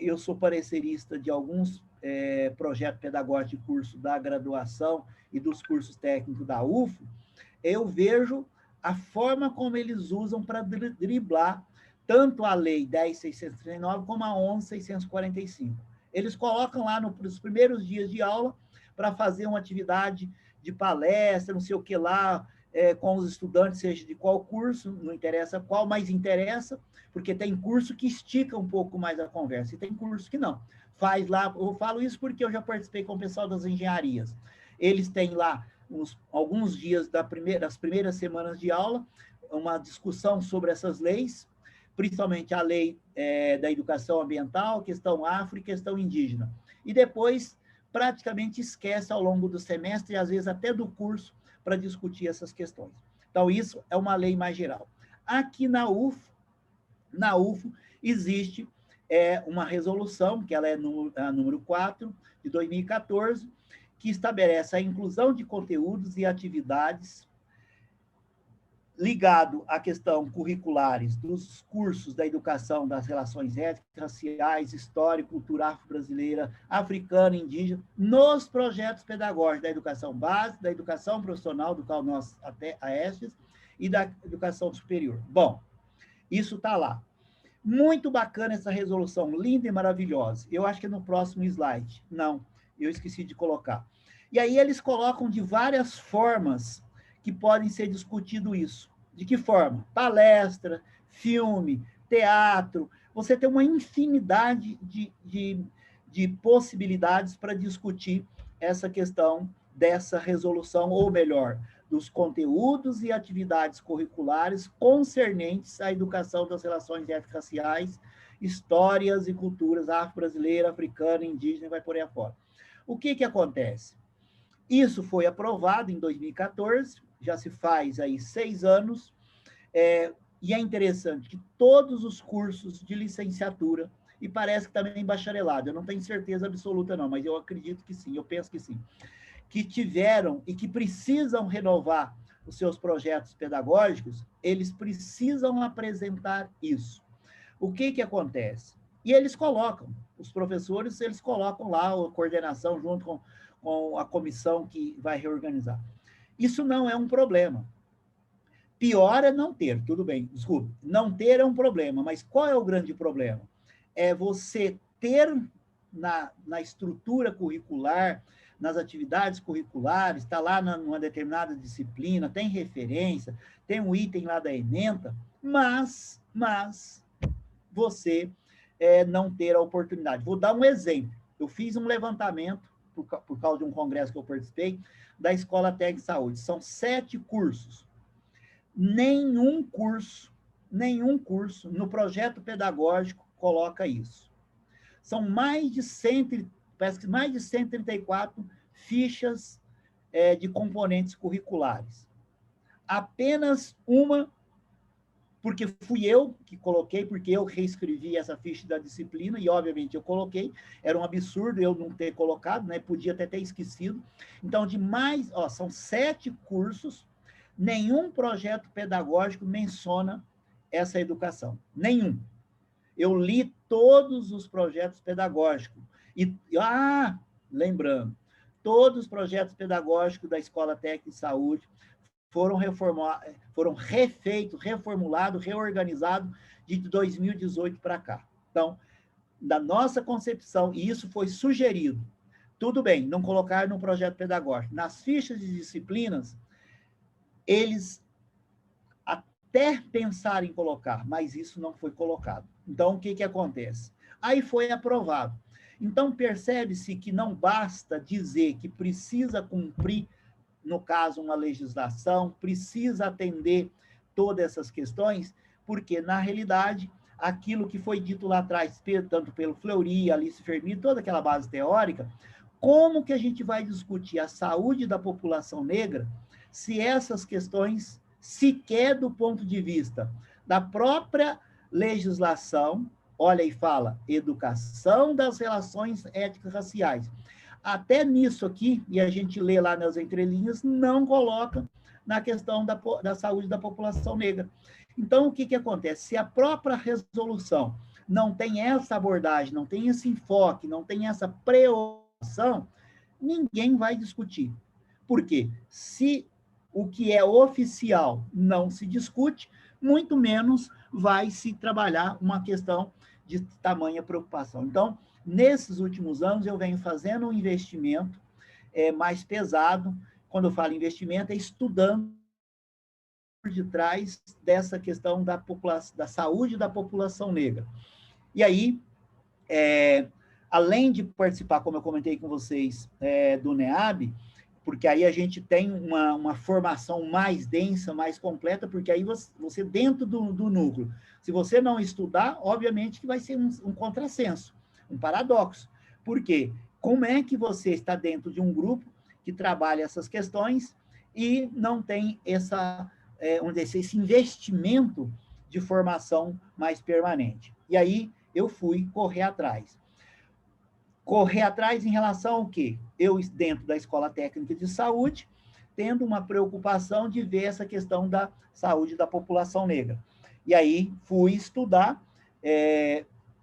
eu sou parecerista de alguns projetos pedagógicos de curso da graduação e dos cursos técnicos da UFO. Eu vejo a forma como eles usam para driblar tanto a Lei 10.639 como a 11.645. Eles colocam lá nos primeiros dias de aula para fazer uma atividade de palestra, não sei o que lá, com os estudantes, seja de qual curso, não interessa qual, mas interessa, porque tem curso que estica um pouco mais a conversa, e tem curso que não. Faz lá, eu falo isso porque eu já participei com o pessoal das engenharias. Eles têm lá alguns dias das primeiras semanas de aula, uma discussão sobre essas leis, principalmente a lei da educação ambiental, questão afro e questão indígena. E depois, praticamente esquece ao longo do semestre, e às vezes até do curso, para discutir essas questões. Então, isso é uma lei mais geral. Aqui na UFO existe uma resolução, que ela é a número 4, de 2014, que estabelece a inclusão de conteúdos e atividades ligado à questão curriculares dos cursos da educação das relações étnicas, raciais, história e cultura afro-brasileira, africana, indígena, nos projetos pedagógicos da educação básica, da educação profissional, do qual nós até a Estes, e da educação superior. Bom, isso está lá. Muito bacana essa resolução, linda e maravilhosa. Eu acho que é no próximo slide. Não, eu esqueci de colocar. E aí eles colocam de várias formas que podem ser discutido isso. De que forma? Palestra, filme, teatro. Você tem uma infinidade de possibilidades para discutir essa questão dessa resolução, ou melhor, dos conteúdos e atividades curriculares concernentes à educação das relações étnico-raciais, histórias e culturas afro-brasileira, africana, indígena, e vai por aí afora. O que acontece? Isso foi aprovado em 2014, já se faz aí 6 anos, e é interessante que todos os cursos de licenciatura, e parece que também bacharelado, eu não tenho certeza absoluta não, mas eu acredito que sim, eu penso que sim, que tiveram e que precisam renovar os seus projetos pedagógicos, eles precisam apresentar isso. O que acontece? E eles colocam, os professores, eles colocam lá a coordenação junto com a comissão que vai reorganizar. Isso não é um problema. Pior é não ter, tudo bem, desculpe, não ter é um problema, mas qual é o grande problema? É você ter na estrutura curricular, nas atividades curriculares, está lá numa determinada disciplina, tem referência, tem um item lá da ementa, mas você não ter a oportunidade. Vou dar um exemplo. Eu fiz um levantamento, por causa de um congresso que eu participei, da Escola Técnica de Saúde. São 7 cursos. Nenhum curso no projeto pedagógico coloca isso. São parece que mais de 134 fichas de componentes curriculares. Apenas uma, porque fui eu que coloquei, porque eu reescrevi essa ficha da disciplina, e obviamente eu coloquei, era um absurdo eu não ter colocado, né? Podia até ter esquecido. Então, são 7 cursos, nenhum projeto pedagógico menciona essa educação. Nenhum. Eu li todos os projetos pedagógicos. Lembrando, todos os projetos pedagógicos da Escola Técnica de Saúde foram refeitos, reformulados, reorganizados de 2018 para cá. Então, da nossa concepção, e isso foi sugerido, tudo bem, não colocar no projeto pedagógico. Nas fichas de disciplinas, eles até pensaram em colocar, mas isso não foi colocado. Então, o que acontece? Aí foi aprovado. Então, percebe-se que não basta dizer que precisa cumprir, no caso, uma legislação, precisa atender todas essas questões, porque, na realidade, aquilo que foi dito lá atrás, tanto pelo Fleury, Alice Fermi, toda aquela base teórica, como que a gente vai discutir a saúde da população negra se essas questões, sequer do ponto de vista da própria legislação, olha e fala, educação das relações étnico-raciais. Até nisso aqui, e a gente lê lá nas entrelinhas, não coloca na questão da saúde da população negra. Então, o que acontece? Se a própria resolução não tem essa abordagem, não tem esse enfoque, não tem essa preocupação, ninguém vai discutir. Por quê? Se o que é oficial não se discute, muito menos vai se trabalhar uma questão de tamanha preocupação. Então, nesses últimos anos, eu venho fazendo um investimento mais pesado. Quando eu falo investimento, é estudando por detrás dessa questão da saúde da população negra. E aí, além de participar, como eu comentei com vocês, do NEAB, porque aí a gente tem uma formação mais densa, mais completa, porque aí você dentro do núcleo, se você não estudar, obviamente que vai ser um contrassenso, um paradoxo. Por quê? Como é que você está dentro de um grupo que trabalha essas questões e não tem esse investimento de formação mais permanente? E aí eu fui correr atrás. Correr atrás em relação ao quê? Eu, dentro da Escola Técnica de Saúde, tendo uma preocupação de ver essa questão da saúde da população negra. E aí fui estudar.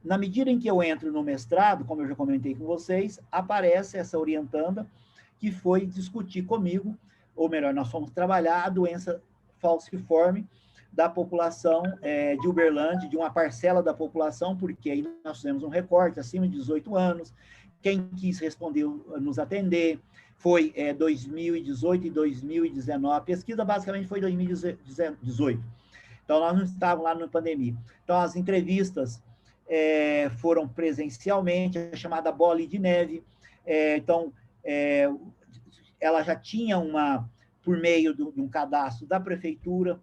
Na medida em que eu entro no mestrado, como eu já comentei com vocês, aparece essa orientanda que foi discutir comigo, ou melhor, nós fomos trabalhar a doença falciforme da população de Uberlândia, de uma parcela da população, porque aí nós fizemos um recorte acima de 18 anos, quem quis responder, nos atender, foi 2018 e 2019, a pesquisa basicamente foi 2018, então nós não estávamos lá na pandemia. Então as entrevistas foram presencialmente, a chamada bola de neve, então ela já tinha por meio de um cadastro da prefeitura,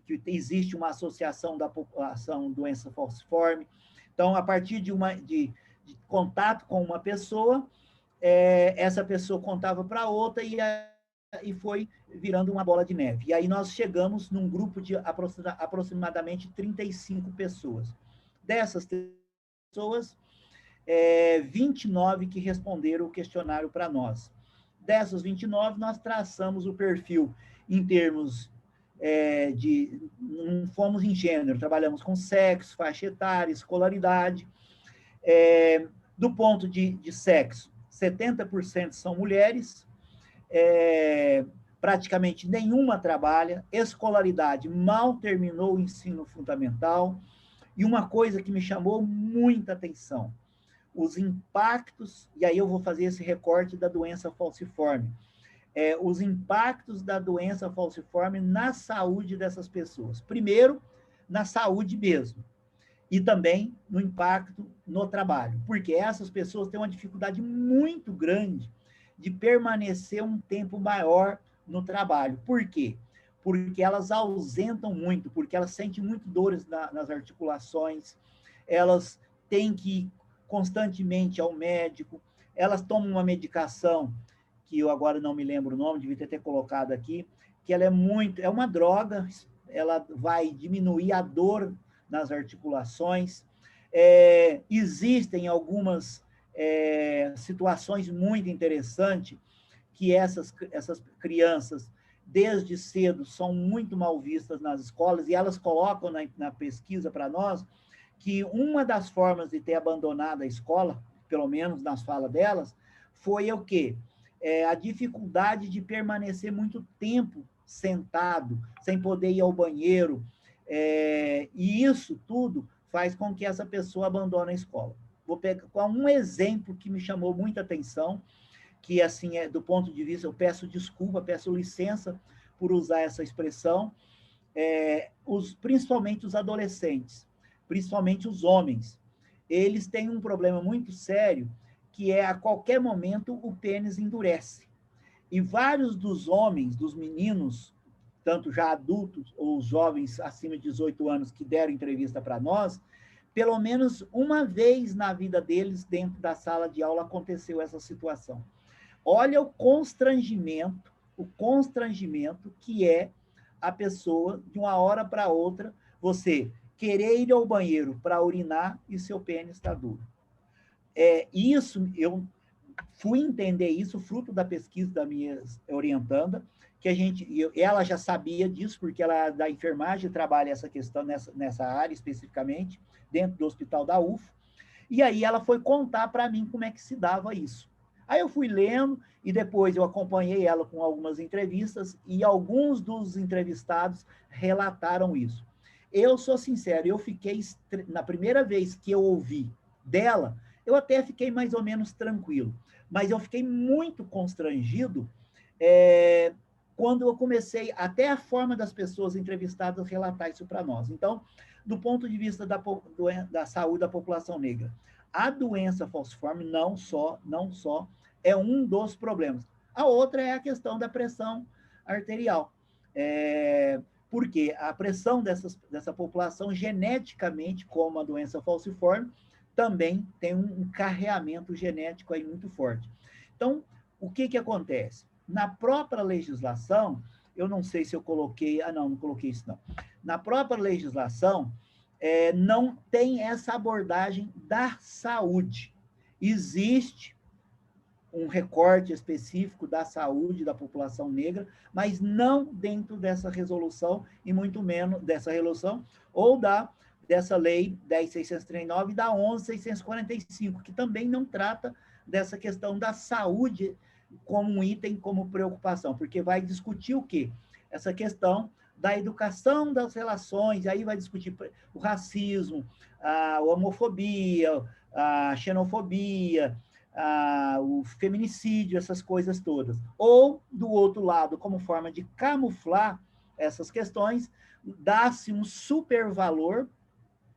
que existe uma associação da população doença falciforme. Então, a partir de contato com uma pessoa, essa pessoa contava para outra e foi virando uma bola de neve. E aí nós chegamos num grupo de aproximadamente 35 pessoas. Dessas pessoas, 29 que responderam o questionário para nós. Dessas 29, nós traçamos o perfil em termos não fomos em gênero, trabalhamos com sexo, faixa etária, escolaridade. Do ponto de sexo, 70% são mulheres, praticamente nenhuma trabalha, escolaridade mal terminou o ensino fundamental, e uma coisa que me chamou muita atenção, os impactos, e aí eu vou fazer esse recorte da doença falciforme, os impactos da doença falciforme na saúde dessas pessoas. Primeiro, na saúde mesmo, e também no impacto no trabalho, porque essas pessoas têm uma dificuldade muito grande de permanecer um tempo maior no trabalho. Por quê? Porque elas ausentam muito, porque elas sentem muito dores nas articulações, elas têm que ir constantemente ao médico, elas tomam uma medicação, que eu agora não me lembro o nome, devia ter colocado aqui, que ela é uma droga, ela vai diminuir a dor nas articulações. Existem algumas situações muito interessantes que essas crianças, desde cedo, são muito mal vistas nas escolas, e elas colocam na pesquisa para nós que uma das formas de ter abandonado a escola, pelo menos nas falas delas, foi o quê? A dificuldade de permanecer muito tempo sentado, sem poder ir ao banheiro, e isso tudo faz com que essa pessoa abandone a escola. Vou pegar um exemplo que me chamou muita atenção, que, assim, do ponto de vista, eu peço desculpa, peço licença por usar essa expressão, principalmente os adolescentes, principalmente os homens, eles têm um problema muito sério, que a qualquer momento o pênis endurece. E vários dos homens, dos meninos, tanto já adultos ou jovens acima de 18 anos que deram entrevista para nós, pelo menos uma vez na vida deles, dentro da sala de aula, aconteceu essa situação. Olha o constrangimento que é a pessoa, de uma hora para outra, você querer ir ao banheiro para urinar e seu pênis está duro. Isso, eu fui entender isso, fruto da pesquisa da minha orientanda, que ela já sabia disso, porque ela da enfermagem trabalha essa questão nessa área especificamente, dentro do hospital da UFO, e aí ela foi contar para mim como é que se dava isso. Aí eu fui lendo, e depois eu acompanhei ela com algumas entrevistas, e alguns dos entrevistados relataram isso. Eu sou sincero, eu fiquei, na primeira vez que eu ouvi dela, eu até fiquei mais ou menos tranquilo, mas eu fiquei muito constrangido quando eu comecei, até a forma das pessoas entrevistadas relatar isso para nós. Então, do ponto de vista da saúde da população negra, a doença falciforme não só é um dos problemas. A outra é a questão da pressão arterial. Porque a pressão dessa população, geneticamente, como a doença falciforme, também tem um carreamento genético aí muito forte. Então, o que acontece? Na própria legislação, eu não sei se eu coloquei... não coloquei isso não. Na própria legislação, não tem essa abordagem da saúde. Existe um recorte específico da saúde da população negra, mas não dentro dessa resolução, e muito menos dessa resolução, ou dessa lei 10.639 e da 11.645, que também não trata dessa questão da saúde como um item, como preocupação, porque vai discutir o quê? Essa questão da educação das relações, aí vai discutir o racismo, a homofobia, a xenofobia, o feminicídio, essas coisas todas. Ou, do outro lado, como forma de camuflar essas questões, dá-se um supervalor,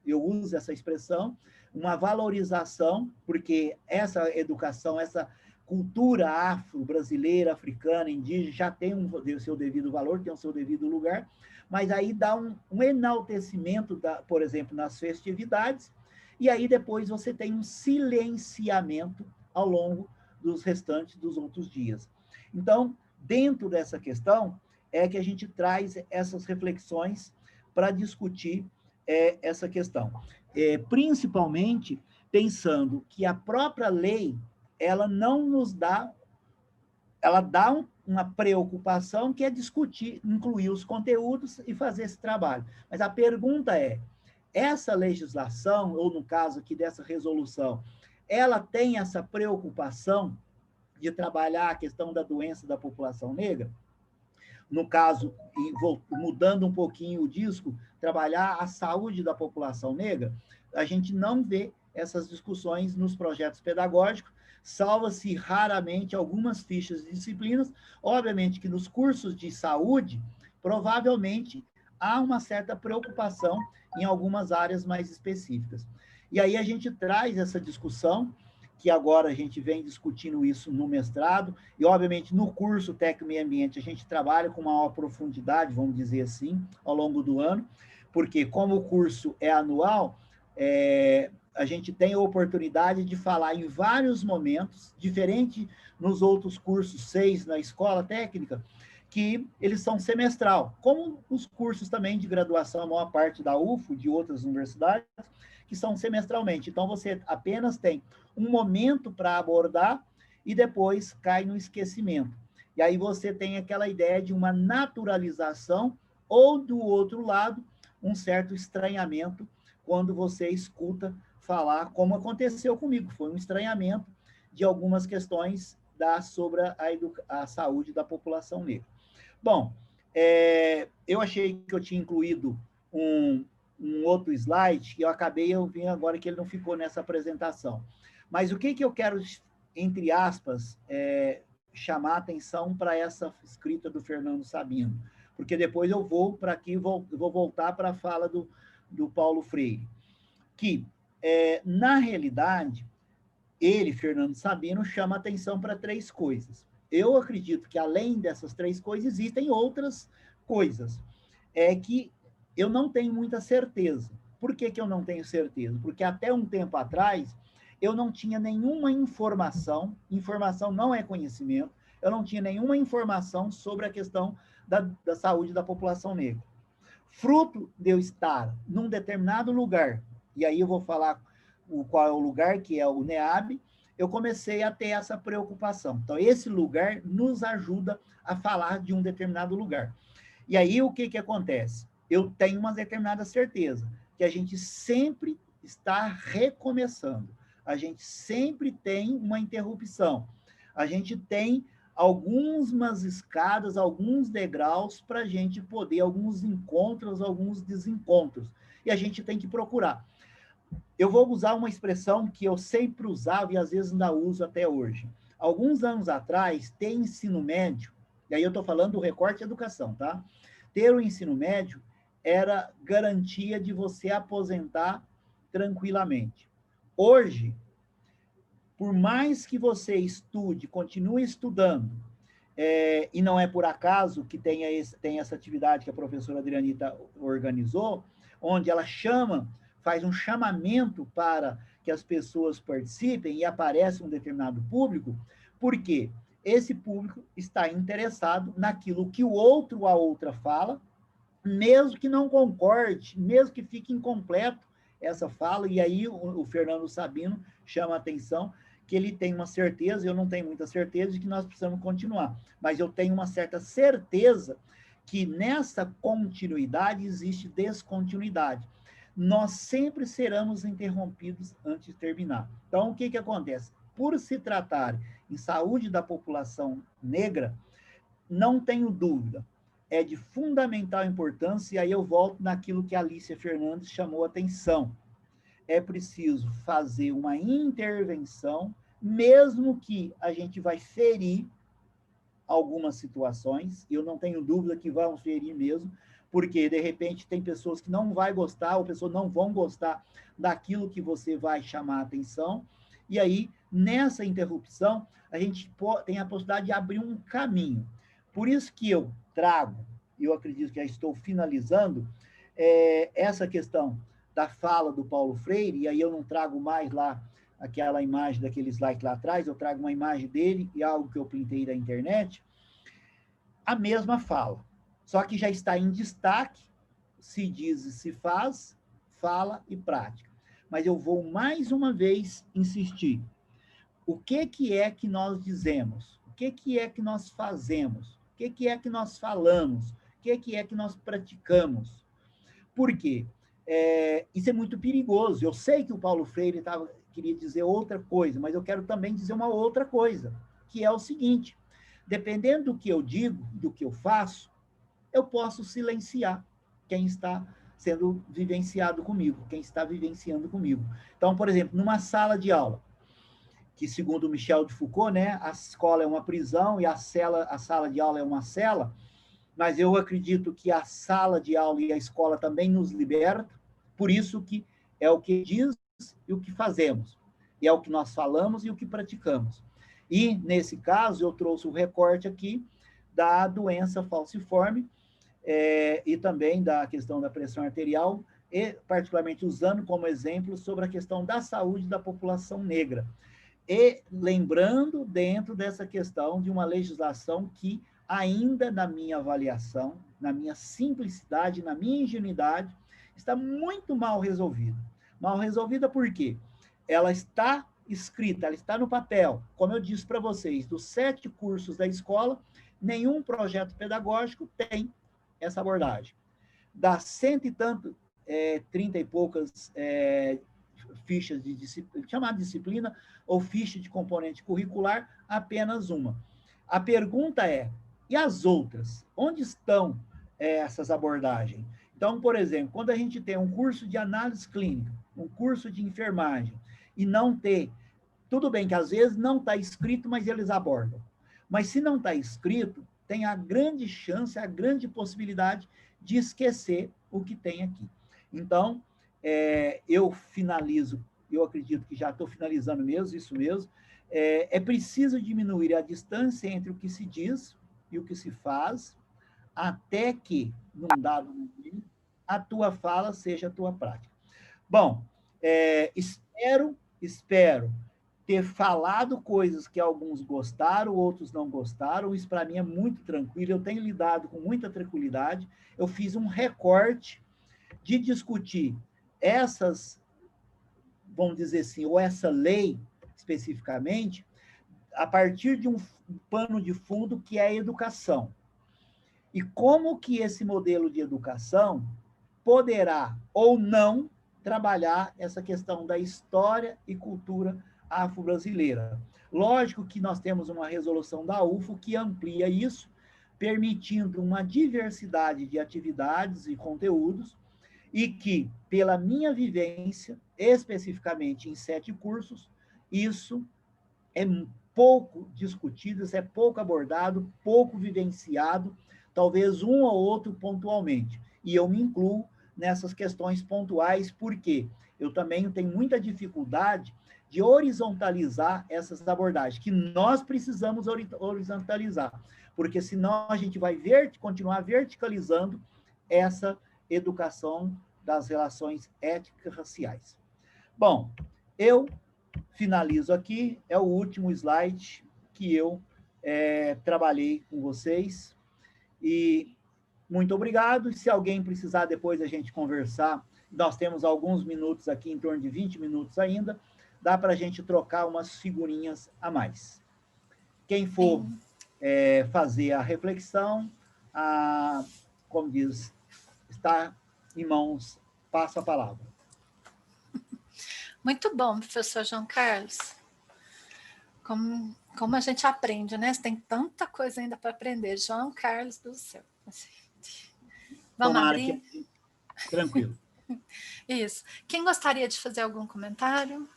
eu uso essa expressão, uma valorização, porque essa educação, essa cultura afro-brasileira, africana, indígena, já tem o seu devido valor, tem o seu devido lugar, mas aí dá um enaltecimento, por exemplo, nas festividades, e aí depois você tem um silenciamento ao longo dos restantes dos outros dias. Então, dentro dessa questão, é que a gente traz essas reflexões para discutir essa questão. Principalmente pensando que a própria lei, ela não nos dá, ela dá uma preocupação que é discutir, incluir os conteúdos e fazer esse trabalho. Mas a pergunta é, essa legislação, ou no caso aqui dessa resolução, ela tem essa preocupação de trabalhar a questão da doença da população negra? No caso, mudando um pouquinho o disco, trabalhar a saúde da população negra? A gente não vê essas discussões nos projetos pedagógicos, salva-se raramente algumas fichas de disciplinas. Obviamente que nos cursos de saúde, provavelmente há uma certa preocupação em algumas áreas mais específicas. E aí a gente traz essa discussão, que agora a gente vem discutindo isso no mestrado, e obviamente no curso Técnico Meio Ambiente a gente trabalha com maior profundidade, vamos dizer assim, ao longo do ano, porque como o curso é anual, a gente tem a oportunidade de falar em vários momentos, diferente nos outros cursos 6 na escola técnica, que eles são semestral, como os cursos também de graduação, a maior parte da UFO, de outras universidades, que são semestralmente. Então, você apenas tem um momento para abordar e depois cai no esquecimento. E aí você tem aquela ideia de uma naturalização ou, do outro lado, um certo estranhamento quando você escuta falar, como aconteceu comigo, foi um estranhamento de algumas questões sobre a saúde da população negra. Bom, eu achei que eu tinha incluído um outro slide, que eu vi agora que ele não ficou nessa apresentação. Mas o que eu quero, entre aspas, chamar a atenção para essa escrita do Fernando Sabino? Porque depois eu vou para aqui, vou voltar para a fala do Paulo Freire. Que, na realidade, ele, Fernando Sabino, chama atenção para 3 coisas. Eu acredito que, além dessas 3 coisas, existem outras coisas. Que eu não tenho muita certeza. Por que eu não tenho certeza? Porque até um tempo atrás, eu não tinha nenhuma informação não é conhecimento, eu não tinha nenhuma informação sobre a questão da saúde da população negra. Fruto de eu estar num determinado lugar, e aí eu vou falar qual é o lugar, que é o NEAB, eu comecei a ter essa preocupação. Então, esse lugar nos ajuda a falar de um determinado lugar. E aí, o que acontece? Eu tenho uma determinada certeza, que a gente sempre está recomeçando, a gente sempre tem uma interrupção, a gente tem algumas escadas, alguns degraus para a gente poder, alguns encontros, alguns desencontros, e a gente tem que procurar. Eu vou usar uma expressão que eu sempre usava e às vezes ainda uso até hoje. Alguns anos atrás, ter ensino médio, e aí eu estou falando do recorte de educação, tá? Ter o ensino médio era garantia de você aposentar tranquilamente. Hoje, por mais que você estude, continue estudando, e não é por acaso que tem essa atividade que a professora Adrianita organizou, onde ela faz um chamamento para que as pessoas participem e apareça um determinado público, porque esse público está interessado naquilo que o outro ou a outra fala, mesmo que não concorde, mesmo que fique incompleto essa fala, e aí o Fernando Sabino chama a atenção que ele tem uma certeza, eu não tenho muita certeza, de que nós precisamos continuar, mas eu tenho uma certa certeza que nessa continuidade existe descontinuidade. Nós sempre seremos interrompidos antes de terminar. Então, o que acontece? Por se tratar em saúde da população negra, não tenho dúvida, é de fundamental importância, e aí eu volto naquilo que a Alicia Fernandes chamou a atenção. É preciso fazer uma intervenção, mesmo que a gente vai ferir algumas situações, eu não tenho dúvida que vão ferir mesmo, porque, de repente, tem pessoas que não vão gostar, ou pessoas não vão gostar daquilo que você vai chamar a atenção, E aí, nessa interrupção, a gente tem a possibilidade de abrir um caminho. Por isso que eu trago, e eu acredito que já estou finalizando, essa questão da fala do Paulo Freire, e aí eu não trago mais lá aquela imagem daquele slide lá atrás, eu trago uma imagem dele e algo que eu printei da internet, a mesma fala, só que já está em destaque, se diz e se faz, fala e prática. Mas eu vou mais uma vez insistir. O que é que nós dizemos? O que é que nós fazemos? O que é que nós falamos? O que é que nós praticamos? Por quê? Isso é muito perigoso. Eu sei que o Paulo Freire queria dizer outra coisa, mas eu quero também dizer uma outra coisa, que é o seguinte: dependendo do que eu digo, do que eu faço, eu posso silenciar quem está sendo vivenciado comigo, quem está vivenciando comigo. Então, por exemplo, numa sala de aula, que segundo Michel de Foucault, né, a escola é uma prisão e a sala de aula é uma cela, mas eu acredito que a sala de aula e a escola também nos liberta, por isso que é o que diz e o que fazemos, e é o que nós falamos e o que praticamos. E, nesse caso, eu trouxe o recorte aqui da doença falciforme, e também da questão da pressão arterial, e particularmente usando como exemplo sobre a questão da saúde da população negra. E lembrando dentro dessa questão de uma legislação que ainda na minha avaliação, na minha simplicidade, na minha ingenuidade, está muito mal resolvida. Mal resolvida por quê? Ela está escrita, ela está no papel. Como eu disse para vocês, dos 7 cursos da escola, nenhum projeto pedagógico tem essa abordagem. Das 100 e tanto, 30 e poucas fichas de disciplina, chamada disciplina, ou ficha de componente curricular, apenas uma. A pergunta é, e as outras? Onde estão essas abordagens? Então, por exemplo, quando a gente tem um curso de análise clínica, um curso de enfermagem, e não ter, tudo bem que às vezes não está escrito, mas eles abordam. Mas se não está escrito, tem a grande chance, a grande possibilidade de esquecer o que tem aqui. Então, eu finalizo, eu acredito que já estou finalizando mesmo, isso mesmo, é preciso diminuir a distância entre o que se diz e o que se faz, até que, num dado momento, a tua fala seja a tua prática. Bom, espero ter falado coisas que alguns gostaram, outros não gostaram, isso para mim é muito tranquilo, eu tenho lidado com muita tranquilidade, eu fiz um recorte de discutir essas, vamos dizer assim, ou essa lei especificamente, a partir de um pano de fundo que é a educação. E como que esse modelo de educação poderá ou não trabalhar essa questão da história e cultura afro-brasileira. Lógico que nós temos uma resolução da UFO que amplia isso, permitindo uma diversidade de atividades e conteúdos, e que, pela minha vivência, especificamente em 7 cursos, isso é pouco discutido, isso é pouco abordado, pouco vivenciado, talvez um ou outro pontualmente. E eu me incluo nessas questões pontuais, porque eu também tenho muita dificuldade de horizontalizar essas abordagens, que nós precisamos horizontalizar, porque senão a gente vai continuar verticalizando essa educação das relações étnicas raciais. Bom, eu finalizo aqui, é o último slide que eu trabalhei com vocês, e muito obrigado. Se alguém precisar depois a gente conversar, nós temos alguns minutos aqui, em torno de 20 minutos ainda, dá para a gente trocar umas figurinhas a mais. Quem for fazer a reflexão, como diz, está em mãos, passo a palavra. Muito bom, professor João Carlos. Como a gente aprende, né? Você tem tanta coisa ainda para aprender. João Carlos do céu. Vamos abrir? Tranquilo. Isso. Quem gostaria de fazer algum comentário?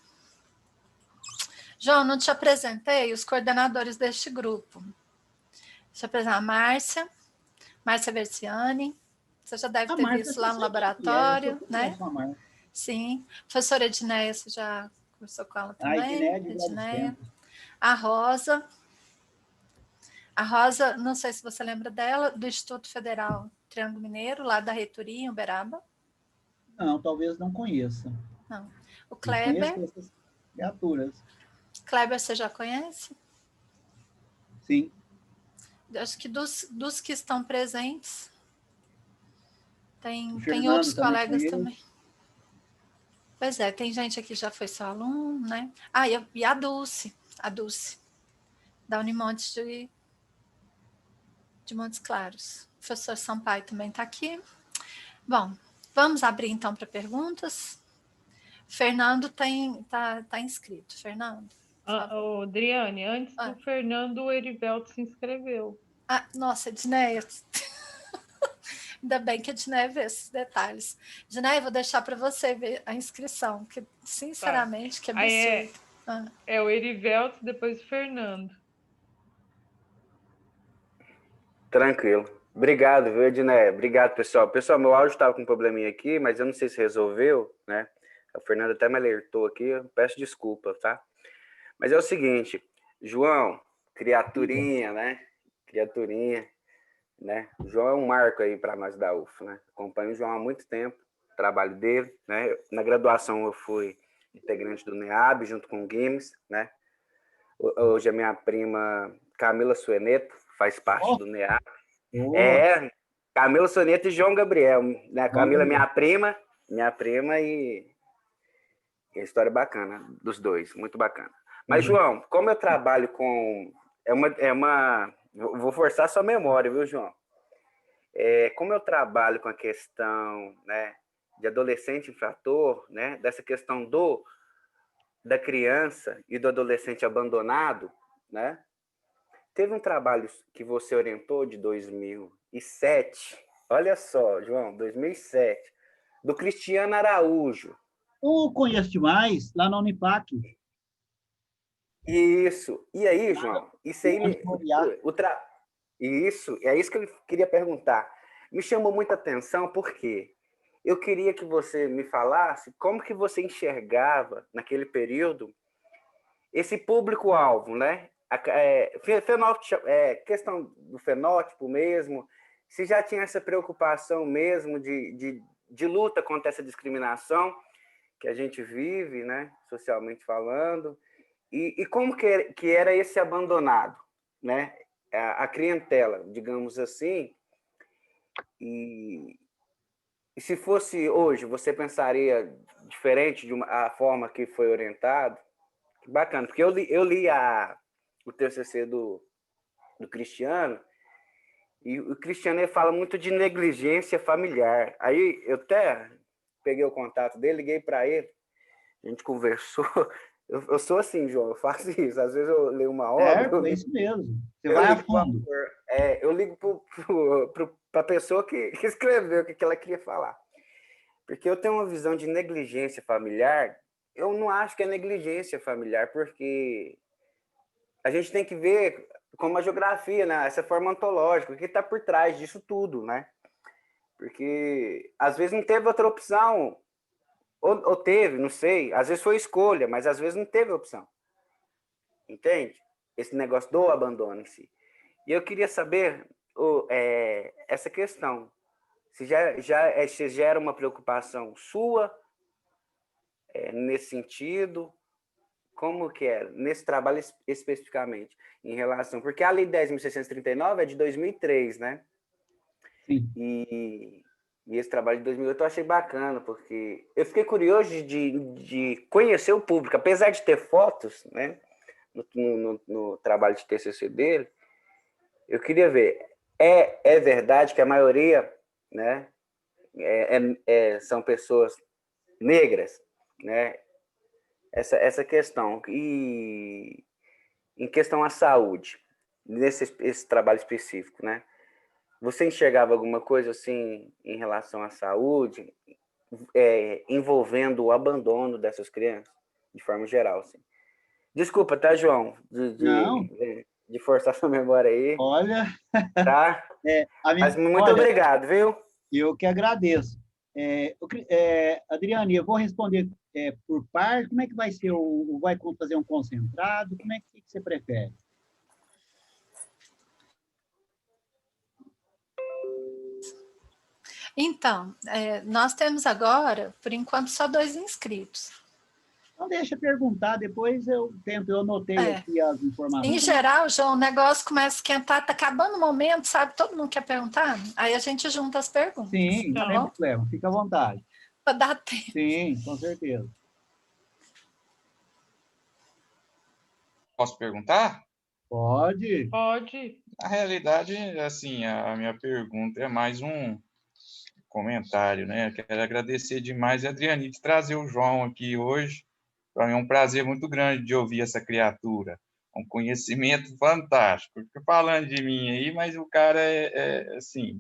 João, não te apresentei os coordenadores deste grupo. Deixa eu apresentar a Márcia Versiani. Você já deve ter visto lá no laboratório, né? Sim. Professora Edneia, você já conversou com ela A também. Edneia de Glória Edneia. Centro. A Rosa. A Rosa, não sei se você lembra dela, do Instituto Federal Triângulo Mineiro, lá da reitoria, em Uberaba. Não, talvez não conheça. Não. O Eu conheço Kleber. essas criaturas. Kleber, você já conhece? Sim. Acho que dos que estão presentes, tem Fernando outros também colegas conheço. também. Pois é, tem gente aqui que já foi seu aluno, né? Ah, e a Dulce, da Unimontes de Montes Claros. O professor Sampaio também está aqui. Bom, vamos abrir então para perguntas. Fernando tá inscrito. Fernando. Adriane, antes do Fernando, o Erivelto se inscreveu. Ah, nossa, Edneia. Ainda bem que a Edneia vê esses detalhes. Edneia, vou deixar para você ver a inscrição, que sinceramente, que absurdo. É o Erivelto, depois o Fernando. Tranquilo. Obrigado, viu, Edneia? Obrigado, pessoal. Pessoal, meu áudio estava com um probleminha aqui, mas eu não sei se resolveu, né? O Fernando até me alertou aqui, eu peço desculpa, tá? Mas é o seguinte, João, criaturinha, né? Criaturinha, né? O João é um marco aí para nós da UF, né? Acompanho o João há muito tempo, o trabalho dele, né? Na graduação eu fui integrante do NEAB, junto com o Guimes, né? Hoje a minha prima Camila Sueneto faz parte do NEAB. Camila Sueneto e João Gabriel, né? Camila, minha prima e história bacana dos dois, muito bacana. Mas, João, como eu trabalho com... Vou forçar sua memória, viu, João? Como eu trabalho com a questão, né, de adolescente infrator, né, dessa questão da criança e do adolescente abandonado, né? Teve um trabalho que você orientou de 2007, olha só, João, 2007, do Cristiano Araújo. Conheço demais, lá na Unipac. Isso. E aí, João, isso aí Isso, é isso que eu queria perguntar. Me chamou muita atenção porque eu queria que você me falasse como que você enxergava, naquele período, esse público-alvo, né? Questão do fenótipo mesmo, se já tinha essa preocupação mesmo de luta contra essa discriminação que a gente vive, né? Socialmente falando, e como que era esse abandonado, né? A clientela, digamos assim, e se fosse hoje, você pensaria diferente de a forma que foi orientado? Bacana, porque eu li o TCC do Cristiano, e o Cristiano ele fala muito de negligência familiar. Aí eu até peguei o contato dele, liguei para ele, a gente conversou. Eu sou assim, João, eu faço isso. Às vezes eu leio uma obra... É isso mesmo. Você vai a fundo. Eu ligo para a pessoa que escreveu o que ela queria falar. Porque eu tenho uma visão de negligência familiar. Eu não acho que é negligência familiar, porque a gente tem que ver como a geografia, né? Essa forma ontológica, o que está por trás disso tudo, né? Porque às vezes não teve outra opção, ou teve, não sei, às vezes foi escolha, mas às vezes não teve opção. Entende? Esse negócio do abandono em si. E eu queria saber essa questão. Se já era uma preocupação sua nesse sentido, como que era? Nesse trabalho especificamente, em relação... Porque a Lei 10.639 é de 2003, né? Sim. E esse trabalho de 2008 eu achei bacana, porque eu fiquei curioso de conhecer o público. Apesar de ter fotos, né, no trabalho de TCC dele, eu queria ver. É verdade que a maioria, né, são pessoas negras, né? Essa questão. E em questão à saúde, esse trabalho específico, né? Você enxergava alguma coisa assim em relação à saúde, envolvendo o abandono dessas crianças, de forma geral, assim? Desculpa, tá, João? De forçar sua memória aí. Olha... Tá? Mas muito obrigado, viu? Eu que agradeço. Adriane, eu vou responder por parte? Como é que vai ser? Vai fazer um concentrado? Como é que você prefere? Então, nós temos agora, por enquanto, só 2 inscritos. Então, deixa eu perguntar, depois eu tento, eu anotei aqui as informações. Em geral, João, o negócio começa a esquentar, está acabando o momento, sabe? Todo mundo quer perguntar, aí a gente junta as perguntas. Sim, não tem problema, fica à vontade. Para dar tempo. Sim, com certeza. Posso perguntar? Pode. Pode. Na realidade, assim, a minha pergunta é mais um comentário, né? Quero agradecer demais a Adriane de trazer o João aqui hoje. Para mim é um prazer muito grande de ouvir essa criatura. Um conhecimento fantástico. Estou falando de mim aí, mas o cara assim,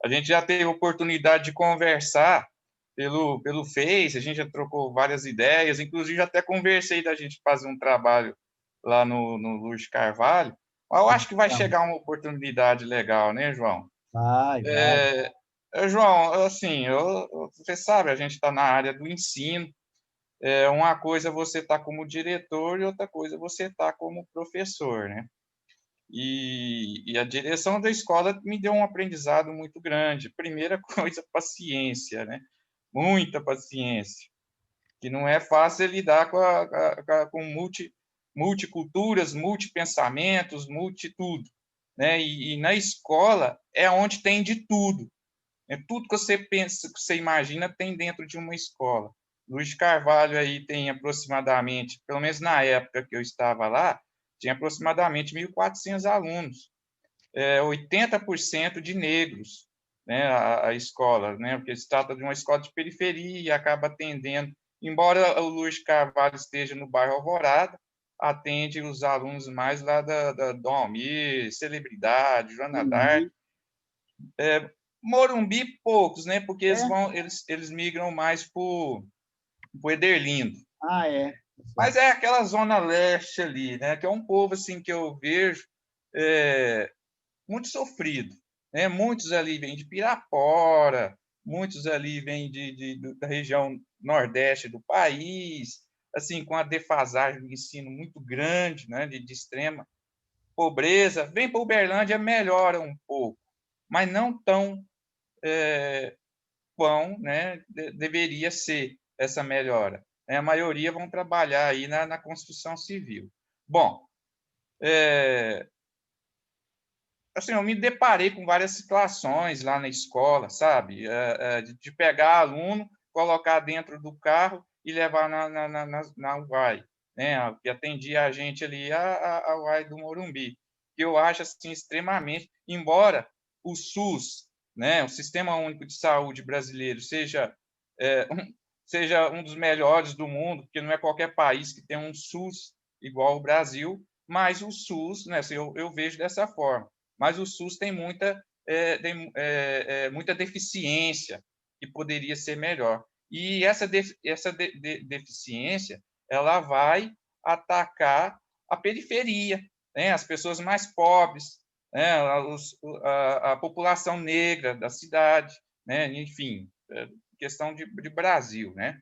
a gente já teve oportunidade de conversar pelo Face, a gente já trocou várias ideias, inclusive já até conversei da gente fazer um trabalho lá no Luiz Carvalho. Mas eu acho que vai chegar uma oportunidade legal, né, João? Vai. João, assim, você sabe, a gente está na área do ensino. Uma coisa você está como diretor e outra coisa você está como professor, né? E a direção da escola me deu um aprendizado muito grande. Primeira coisa, paciência, né? Muita paciência, que não é fácil lidar com multiculturas, multipensamentos, multitudo, né? E na escola é onde tem de tudo. Tudo que você pensa, que você imagina, tem dentro de uma escola. Luiz Carvalho aí tem aproximadamente, pelo menos na época que eu estava lá, tinha aproximadamente 1.400 alunos, 80% de negros, né, a escola, né, porque se trata de uma escola de periferia e acaba atendendo, embora o Luiz Carvalho esteja no bairro Alvorada, atende os alunos mais lá da Dom Almir, Celebridade, Joana d'Arc. Morumbi, poucos, né, porque eles migram mais para o Ederlindo. Mas é aquela zona leste ali, né, que é um povo assim que eu vejo muito sofrido, né? Muitos ali vêm de Pirapora, muitos ali vêm da região nordeste do país, assim, com a defasagem do ensino muito grande, né? de extrema pobreza. Vem para Uberlândia, melhora um pouco, mas não tão quão, né? Deveria ser essa melhora. A maioria vão trabalhar aí na construção civil. Bom, assim, eu me deparei com várias situações lá na escola, sabe? De pegar aluno, colocar dentro do carro e levar na UAI, né? Que atendia a gente ali, a UAI do Morumbi, que eu acho assim, extremamente, embora o SUS, né, o Sistema Único de Saúde brasileiro, seja um dos melhores do mundo, porque não é qualquer país que tem um SUS igual ao Brasil, mas o SUS, né, eu vejo dessa forma. Mas o SUS tem muita deficiência que poderia ser melhor. E essa deficiência ela vai atacar a periferia, né? As pessoas mais pobres, né? A população negra da cidade, né? Enfim, questão de Brasil, né?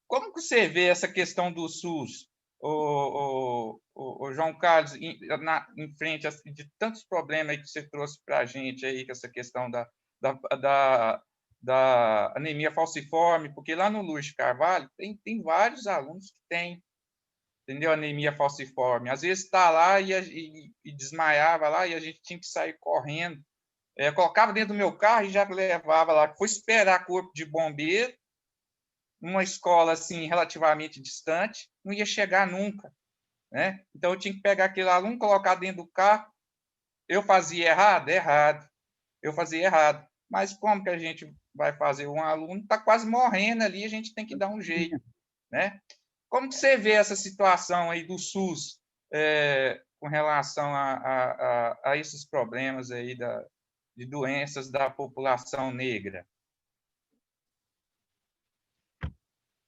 Como que você vê essa questão do SUS? O João Carlos, em frente de tantos problemas aí que você trouxe para a gente aí, com essa questão da anemia falciforme, porque lá no Luiz Carvalho tem vários alunos que têm, entendeu? Anemia falciforme. Às vezes está lá e desmaiava lá e a gente tinha que sair correndo. Colocava dentro do meu carro e já levava lá. Foi esperar corpo de bombeiro, numa escola assim relativamente distante, não ia chegar nunca, né? Então eu tinha que pegar aquele aluno, colocar dentro do carro. Eu fazia errado, eu fazia errado. Mas como que a gente vai fazer? Um aluno está quase morrendo ali, a gente tem que dar um jeito, né? Como que você vê essa situação aí do SUS com relação a esses problemas aí de doenças da população negra?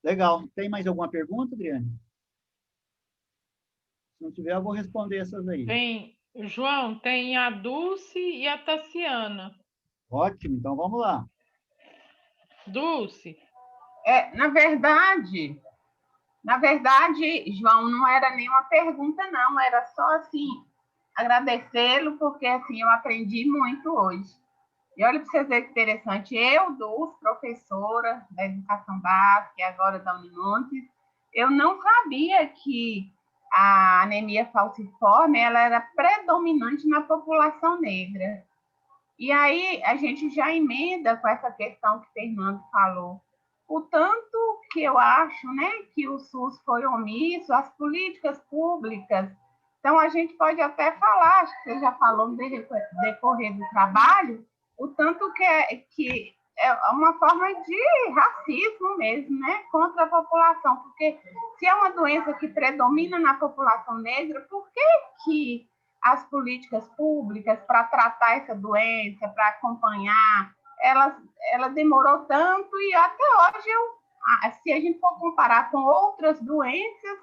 Legal. Tem mais alguma pergunta, Adriane? Se não tiver, eu vou responder essas aí. Tem, João, tem a Dulce e a Tassiana. Ótimo, então vamos lá. Dulce, Na verdade, João, não era nenhuma pergunta, não. Era só, assim, agradecê-lo, porque, assim, eu aprendi muito hoje. E olha para você ver que interessante. Eu, Dulce, professora da Educação Básica e agora da Unimontes, eu não sabia que a anemia falciforme ela era predominante na população negra. E aí a gente já emenda com essa questão que o Fernando falou. O tanto que eu acho, né, que o SUS foi omisso, as políticas públicas. Então, a gente pode até falar, acho que você já falou no decorrer do trabalho, o tanto que é uma forma de racismo mesmo, né, contra a população. Porque se é uma doença que predomina na população negra, por que as políticas públicas para tratar essa doença, para acompanhar, ela demorou tanto e até hoje, se a gente for comparar com outras doenças,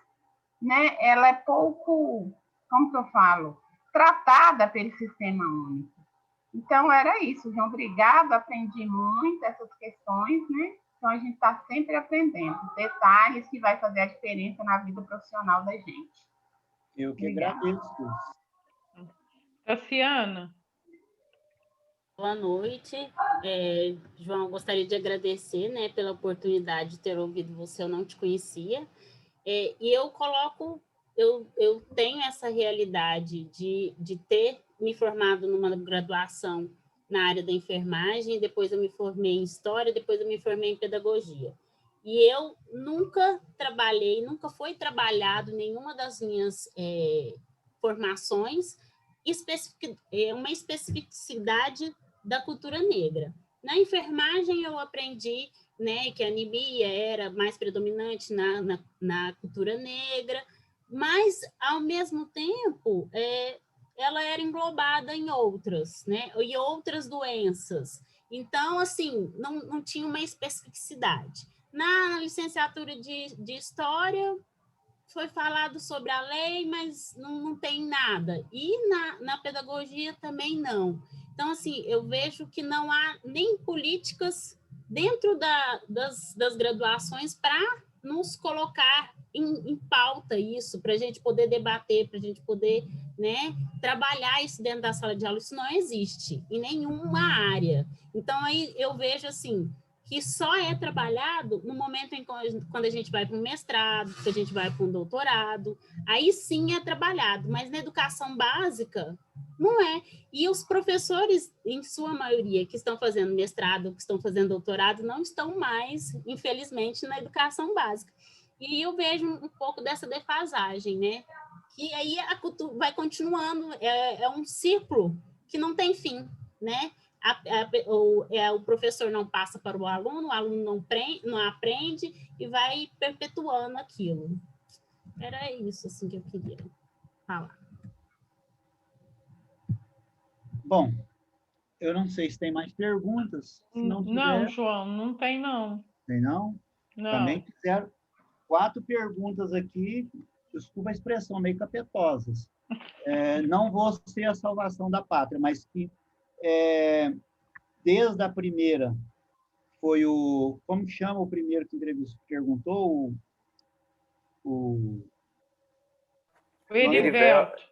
né, ela é pouco, como que eu falo, tratada pelo sistema único. Então, era isso, João. Obrigado, aprendi muito essas questões, né? Então, a gente está sempre aprendendo detalhes que vai fazer a diferença na vida profissional da gente. Eu que agradeço. Tassiana. Boa noite. João, gostaria de agradecer, né, pela oportunidade de ter ouvido você, eu não te conhecia. E eu tenho essa realidade de ter me formado numa graduação na área da enfermagem, depois eu me formei em História, depois eu me formei em Pedagogia. E eu nunca trabalhei, nunca foi trabalhado nenhuma das minhas formações uma especificidade da cultura negra. Na enfermagem eu aprendi, né, que a anemia era mais predominante na cultura negra, mas, ao mesmo tempo, ela era englobada em outras, né, e outras doenças. Então, assim, não tinha uma especificidade. Na licenciatura de História, foi falado sobre a lei, mas não tem nada. E na pedagogia também não. Então, assim, eu vejo que não há nem políticas dentro das graduações para nos colocar em pauta isso, para a gente poder debater, para a gente poder, né, trabalhar isso dentro da sala de aula. Isso não existe em nenhuma área. Então, aí eu vejo, assim, que só é trabalhado no momento em quando a gente vai para um mestrado, que a gente vai para um doutorado, aí sim é trabalhado, mas na educação básica não é. E os professores, em sua maioria, que estão fazendo mestrado, que estão fazendo doutorado, não estão mais, infelizmente, na educação básica. E eu vejo um pouco dessa defasagem, né? Que aí a cultura vai continuando, é um ciclo que não tem fim, né? O professor não passa para o aluno não aprende e vai perpetuando aquilo. Era isso assim, que eu queria falar. Bom, eu não sei se tem mais perguntas. Se não, tiver... João, não tem, não. Tem, não? Não. Também fizeram 4 perguntas aqui, desculpa a expressão, meio capetosas. Não vou ser a salvação da pátria, mas que desde a primeira foi o... Como que chama o primeiro que perguntou? O Erivelto.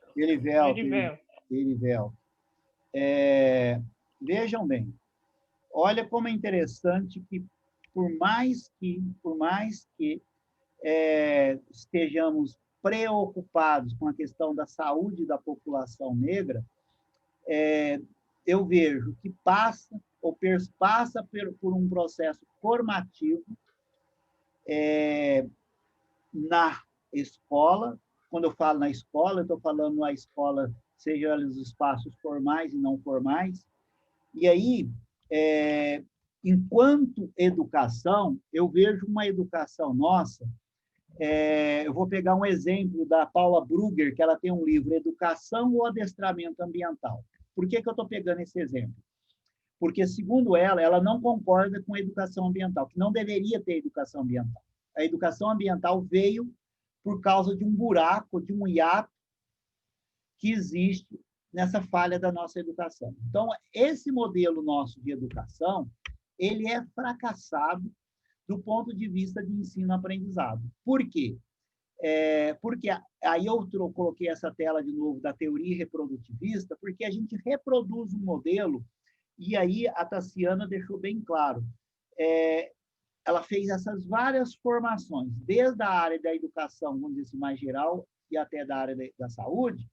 Vejam bem, olha como é interessante que, por mais que estejamos preocupados com a questão da saúde da população negra, eu vejo que passa por um processo formativo na escola. Quando eu falo na escola, eu estou falando na escola, seja os espaços formais e não formais. E aí, enquanto educação, eu vejo uma educação nossa. Eu vou pegar um exemplo da Paula Brugger, que ela tem um livro, Educação ou Adestramento Ambiental. Por que eu estou pegando esse exemplo? Porque, segundo ela não concorda com a educação ambiental, que não deveria ter educação ambiental. A educação ambiental veio por causa de um buraco, de um hiato que existe nessa falha da nossa educação. Então, esse modelo nosso de educação, ele é fracassado do ponto de vista de ensino-aprendizado. Por quê? Porque aí eu coloquei essa tela de novo da teoria reprodutivista, porque a gente reproduz um modelo, e aí a Tassiana deixou bem claro, ela fez essas várias formações, desde a área da educação, vamos dizer assim, mais geral, e até da área da saúde,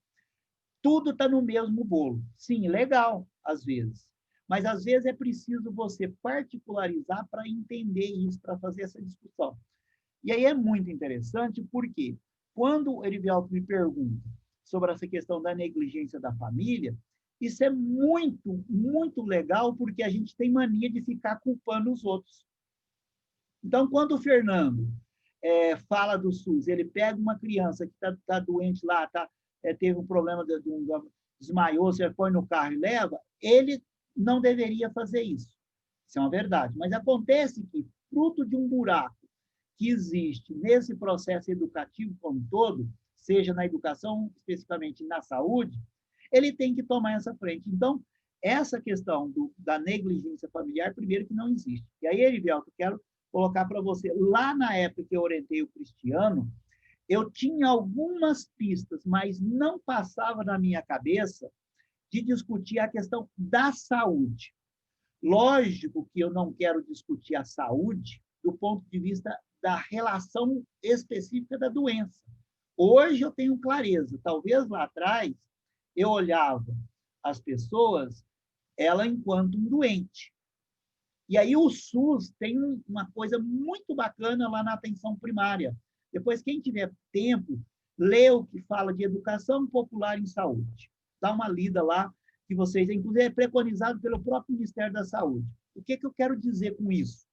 tudo está no mesmo bolo. Sim, legal, às vezes. Mas, às vezes, é preciso você particularizar para entender isso, para fazer essa discussão. E aí é muito interessante, porque quando o Erivelto me pergunta sobre essa questão da negligência da família, isso é muito, muito legal, porque a gente tem mania de ficar culpando os outros. Então, quando o Fernando fala do SUS, ele pega uma criança que está doente lá, teve um problema, desmaiou, você põe no carro e leva, ele não deveria fazer isso. Isso é uma verdade. Mas acontece que, fruto de um buraco que existe nesse processo educativo como um todo, seja na educação, especificamente na saúde, ele tem que tomar essa frente. Então, essa questão da negligência familiar, primeiro que não existe. E aí, Erivelto, eu quero colocar para você, lá na época que eu orientei o Cristiano, eu tinha algumas pistas, mas não passava na minha cabeça de discutir a questão da saúde. Lógico que eu não quero discutir a saúde do ponto de vista da relação específica da doença. Hoje eu tenho clareza. Talvez lá atrás eu olhava as pessoas, ela enquanto um doente. E aí o SUS tem uma coisa muito bacana lá na atenção primária. Depois, quem tiver tempo, lê o que fala de educação popular em saúde. Dá uma lida lá, que vocês, inclusive, é preconizado pelo próprio Ministério da Saúde. O que eu quero dizer com isso?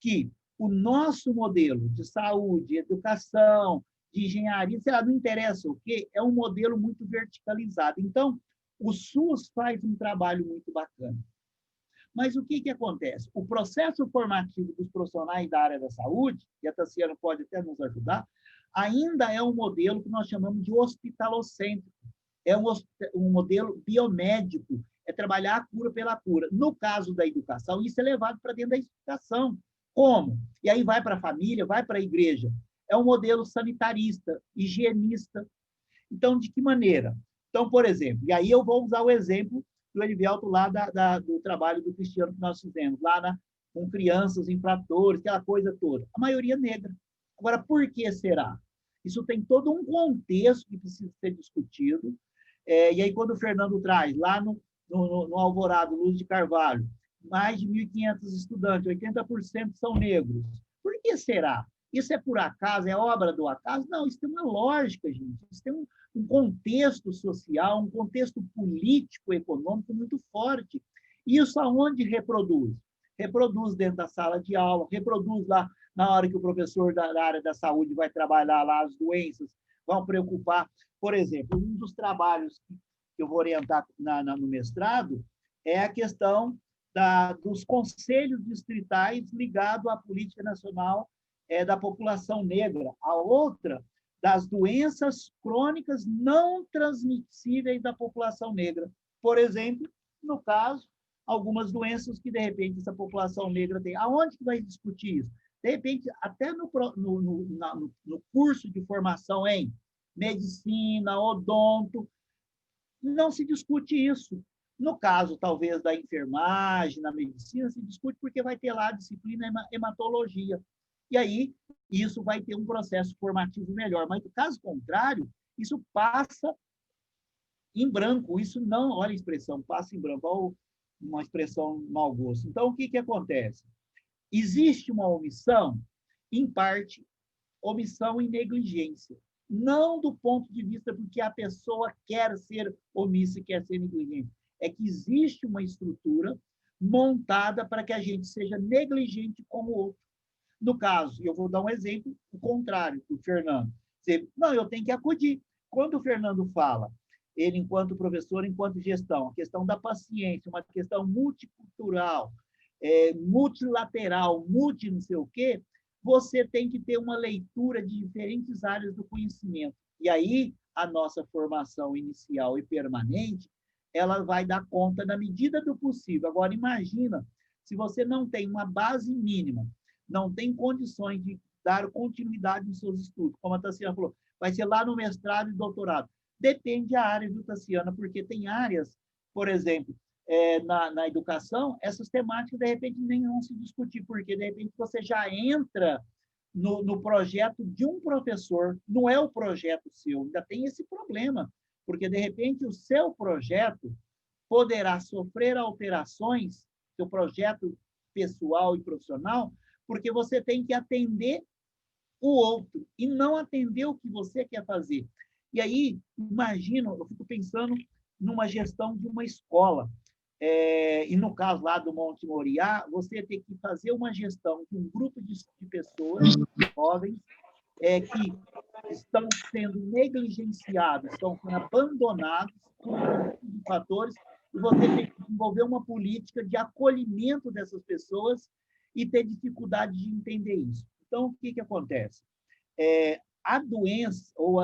Que o nosso modelo de saúde, educação, de engenharia, sei lá, não interessa o quê, é um modelo muito verticalizado. Então, o SUS faz um trabalho muito bacana. Mas o que acontece? O processo formativo dos profissionais da área da saúde, e a Tassiana pode até nos ajudar, ainda é um modelo que nós chamamos de hospitalocêntrico. É um modelo biomédico, é trabalhar a cura pela cura. No caso da educação, isso é levado para dentro da educação. Como? E aí vai para a família, vai para a igreja. É um modelo sanitarista, higienista. Então, de que maneira? Então, por exemplo, e aí eu vou usar o exemplo do Erivelto lá do trabalho do Cristiano que nós fizemos, lá com crianças, infratores, aquela coisa toda. A maioria negra. Agora, por que será? Isso tem todo um contexto que precisa ser discutido. E aí, quando o Fernando traz, lá no Alvorado, Luz de Carvalho, mais de 1.500 estudantes, 80% são negros. Por que será? Isso é por acaso? É obra do acaso? Não, isso tem uma lógica, gente. Isso tem um contexto social, um contexto político, econômico muito forte. Isso aonde reproduz? Reproduz dentro da sala de aula, reproduz lá na hora que o professor da área da saúde vai trabalhar lá as doenças, vão preocupar. Por exemplo, um dos trabalhos que eu vou orientar no mestrado é a questão dos conselhos distritais ligados à política nacional da população negra. A outra, das doenças crônicas não transmissíveis da população negra. Por exemplo, no caso, algumas doenças que, de repente, essa população negra tem. Aonde que vai discutir isso? De repente, até no curso de formação em medicina, odonto, não se discute isso. No caso, talvez, da enfermagem, na medicina, se discute porque vai ter lá a disciplina hematologia. E aí, isso vai ter um processo formativo melhor. Mas, no caso contrário, isso passa em branco. Isso não, olha a expressão, passa em branco. Olha uma expressão mau gosto. Então, o que acontece? Existe uma omissão, em parte, omissão e negligência. Não do ponto de vista porque a pessoa quer ser omissa e quer ser negligente. É que existe uma estrutura montada para que a gente seja negligente com o outro. No caso, eu vou dar um exemplo, o contrário do Fernando. Não, eu tenho que acudir. Quando o Fernando fala, ele enquanto professor, enquanto gestão, a questão da paciência, uma questão multicultural, multilateral, multi não sei o quê, você tem que ter uma leitura de diferentes áreas do conhecimento. E aí, a nossa formação inicial e permanente, ela vai dar conta na medida do possível. Agora, imagina, se você não tem uma base mínima não tem condições de dar continuidade nos seus estudos. Como a Tassiana falou, vai ser lá no mestrado e doutorado. Depende da área, viu, Tassiana? Porque tem áreas, por exemplo, na educação, essas temáticas, de repente, nem vão se discutir, porque, de repente, você já entra no projeto de um professor, não é o projeto seu, ainda tem esse problema, porque, de repente, o seu projeto poderá sofrer alterações, seu projeto pessoal e profissional, porque você tem que atender o outro e não atender o que você quer fazer. E aí, imagino, eu fico pensando numa gestão de uma escola, e no caso lá do Monte Moriá, você tem que fazer uma gestão de um grupo de pessoas, jovens, que estão sendo negligenciados, estão sendo abandonados por fatores, e você tem que desenvolver uma política de acolhimento dessas pessoas e ter dificuldade de entender isso. Então, o que acontece? A doença, ou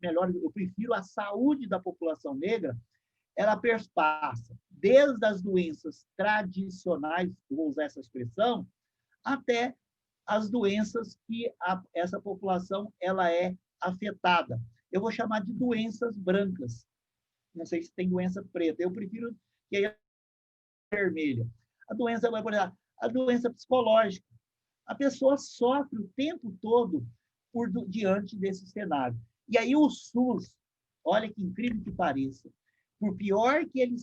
melhor, eu prefiro a saúde da população negra, ela perpassa desde as doenças tradicionais, vou usar essa expressão, até as doenças que essa população ela é afetada. Eu vou chamar de doenças brancas. Não sei se tem doença preta. Eu prefiro que é vermelha. A doença, por exemplo, a doença psicológica. A pessoa sofre o tempo todo diante desse cenário. E aí o SUS, olha que incrível que pareça, por pior que ele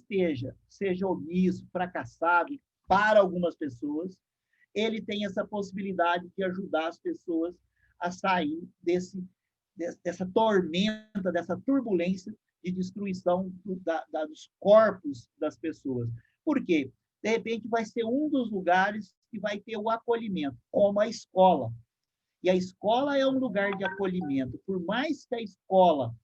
seja omisso, fracassado para algumas pessoas, ele tem essa possibilidade de ajudar as pessoas a sair dessa tormenta, dessa turbulência de destruição dos corpos das pessoas. Por quê? De repente, vai ser um dos lugares que vai ter o acolhimento, como a escola. E a escola é um lugar de acolhimento. Por mais que a escola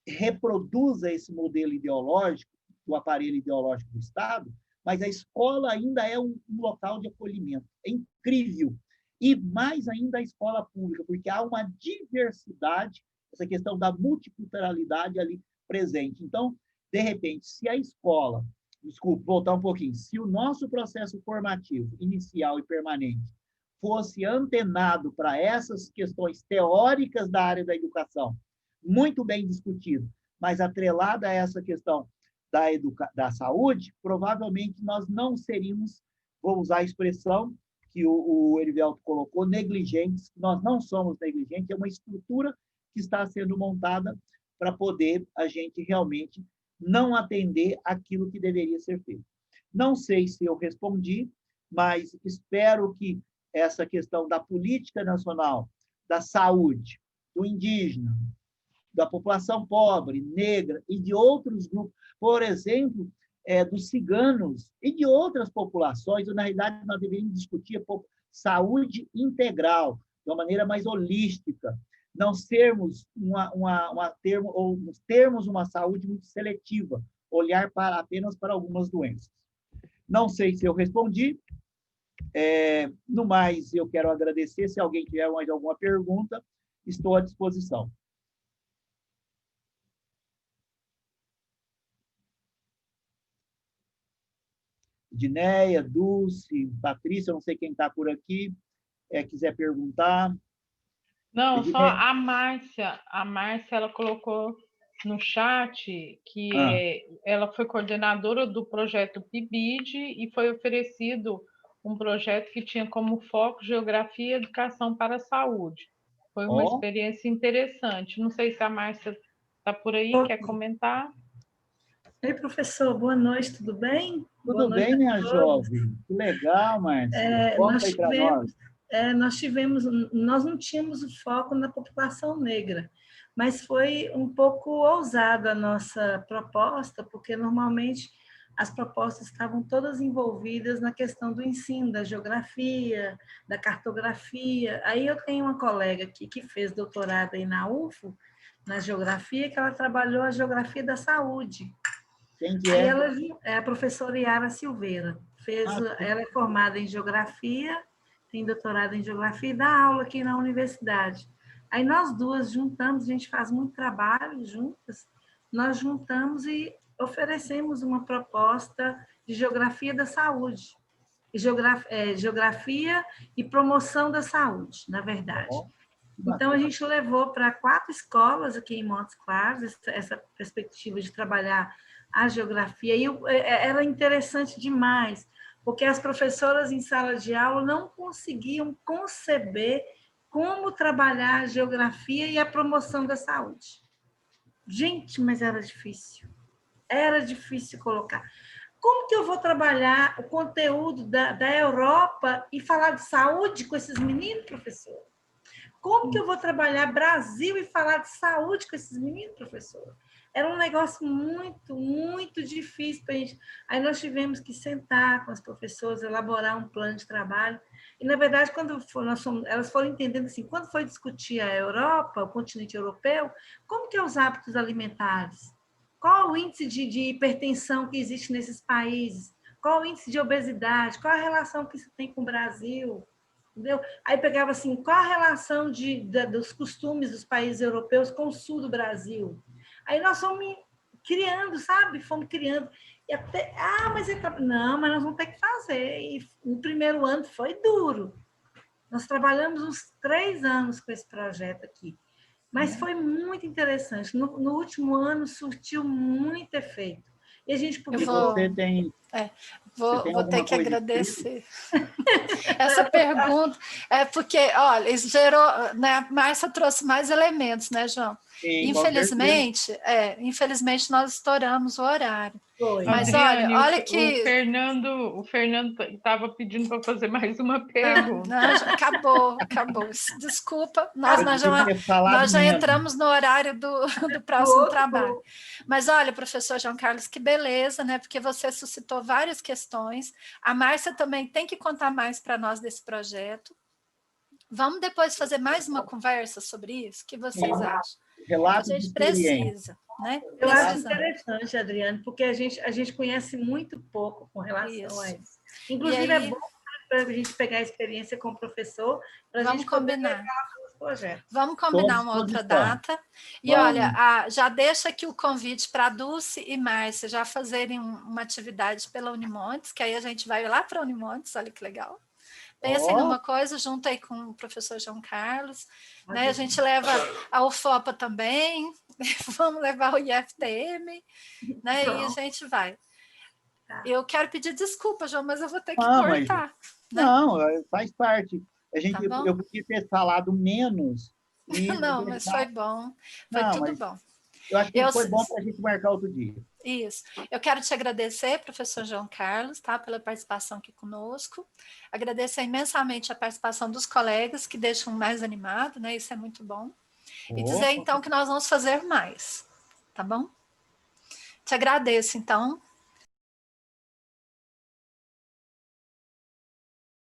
reproduza esse modelo ideológico, do aparelho ideológico do Estado, mas a escola ainda é um local de acolhimento. É incrível. E mais ainda a escola pública, porque há uma diversidade, essa questão da multiculturalidade ali presente. Então, de repente, se a escola, desculpe, voltar um pouquinho, se o nosso processo formativo, inicial e permanente, fosse antenado para essas questões teóricas da área da educação, muito bem discutido, mas atrelada a essa questão da saúde, provavelmente nós não seríamos, vou usar a expressão que o Erivelto colocou, negligentes. Nós não somos negligentes, é uma estrutura que está sendo montada para poder a gente realmente não atender aquilo que deveria ser feito. Não sei se eu respondi, mas espero que essa questão da política nacional, da saúde, do indígena, da população pobre, negra e de outros grupos, por exemplo, dos ciganos e de outras populações, ou, na realidade, nós deveríamos discutir saúde integral, de uma maneira mais holística, não sermos termos uma saúde muito seletiva, olhar apenas para algumas doenças. Não sei se eu respondi. No mais, eu quero agradecer. Se alguém tiver mais alguma pergunta, estou à disposição. Dineia, Dulce, Patrícia, eu não sei quem está por aqui, quiser perguntar. Não, só a Márcia. A Márcia, ela colocou no chat que ela foi coordenadora do projeto PIBID e foi oferecido um projeto que tinha como foco Geografia e Educação para a Saúde. Foi uma experiência interessante. Não sei se a Márcia está por aí, quer comentar? Oi, professor, boa noite, tudo bem? Tudo bem, minha jovem? Que legal, Márcia. Conta aí para nós. Nós não tínhamos o foco na população negra, mas foi um pouco ousada a nossa proposta, porque normalmente as propostas estavam todas envolvidas na questão do ensino, da geografia, da cartografia. Aí eu tenho uma colega aqui que fez doutorado aí na UFO, na geografia, que ela trabalhou a geografia da saúde. Quem que é? Ela é a professora Yara Silveira. Ela é formada em geografia, tem doutorado em geografia e dá aula aqui na universidade. Aí nós duas juntamos, a gente faz muito trabalho juntas, nós juntamos e oferecemos uma proposta de geografia da saúde. geografia e promoção da saúde, na verdade. Então, a gente levou para 4 escolas aqui em Montes Claros essa perspectiva de trabalhar a geografia. E era interessante demais, porque as professoras em sala de aula não conseguiam conceber como trabalhar a geografia e a promoção da saúde. Gente, mas era difícil. Era difícil colocar. Como que eu vou trabalhar o conteúdo da Europa e falar de saúde com esses meninos, professor? Como que eu vou trabalhar Brasil e falar de saúde com esses meninos, professor? Era um negócio muito, muito difícil para a gente. Aí nós tivemos que sentar com as professoras, elaborar um plano de trabalho. E, na verdade, quando elas foram entendendo assim, quando foi discutir a Europa, o continente europeu, como que é os hábitos alimentares? Qual o índice de hipertensão que existe nesses países? Qual o índice de obesidade? Qual a relação que isso tem com o Brasil? Entendeu? Aí pegava assim, qual a relação dos costumes dos países europeus com o sul do Brasil? Aí nós fomos criando, sabe? Fomos criando. E até, não, mas nós vamos ter que fazer. E no primeiro ano foi duro. Nós trabalhamos uns 3 anos com esse projeto aqui. Mas foi muito interessante. No último ano surtiu muito efeito. E a gente publicou... Vou ter que agradecer. Essa pergunta é porque, olha, isso gerou, né, a Márcia trouxe mais elementos, né, João? Sim, infelizmente nós estouramos o horário. Foi. Mas Adriane, olha que... O Fernando estava pedindo para fazer mais uma pergunta. Acabou. Desculpa, nós já entramos no horário do próximo trabalho. Mas olha, professor João Carlos, que beleza, né? Porque você suscitou várias questões. A Márcia também tem que contar mais para nós desse projeto. Vamos depois fazer mais uma conversa sobre isso? O que vocês acham? Relato a gente precisa, né? Eu acho interessante, Adriane, porque a gente conhece muito pouco com relação a isso. Inclusive, é bom para a gente pegar a experiência com o professor, para a gente combinar os projetos. Vamos combinar uma outra data. E olha, já deixa aqui o convite para a Dulce e Márcia já fazerem uma atividade pela Unimontes, que aí a gente vai lá para a Unimontes, olha que legal. Pensem numa coisa, junto aí com o professor João Carlos, né? A gente leva a UFOPA também, vamos levar o IFTM, né? E a gente vai. Eu quero pedir desculpa, João, mas eu vou ter que cortar. Não, faz parte. Eu podia ter falado menos. Não, mas foi bom. Foi tudo bom. Eu acho que foi bom para a gente marcar outro dia. Isso. Eu quero te agradecer, professor João Carlos, tá, pela participação aqui conosco. Agradecer imensamente a participação dos colegas, que deixam mais animado, né? Isso é muito bom. E dizer, então, que nós vamos fazer mais, tá bom? Te agradeço, então.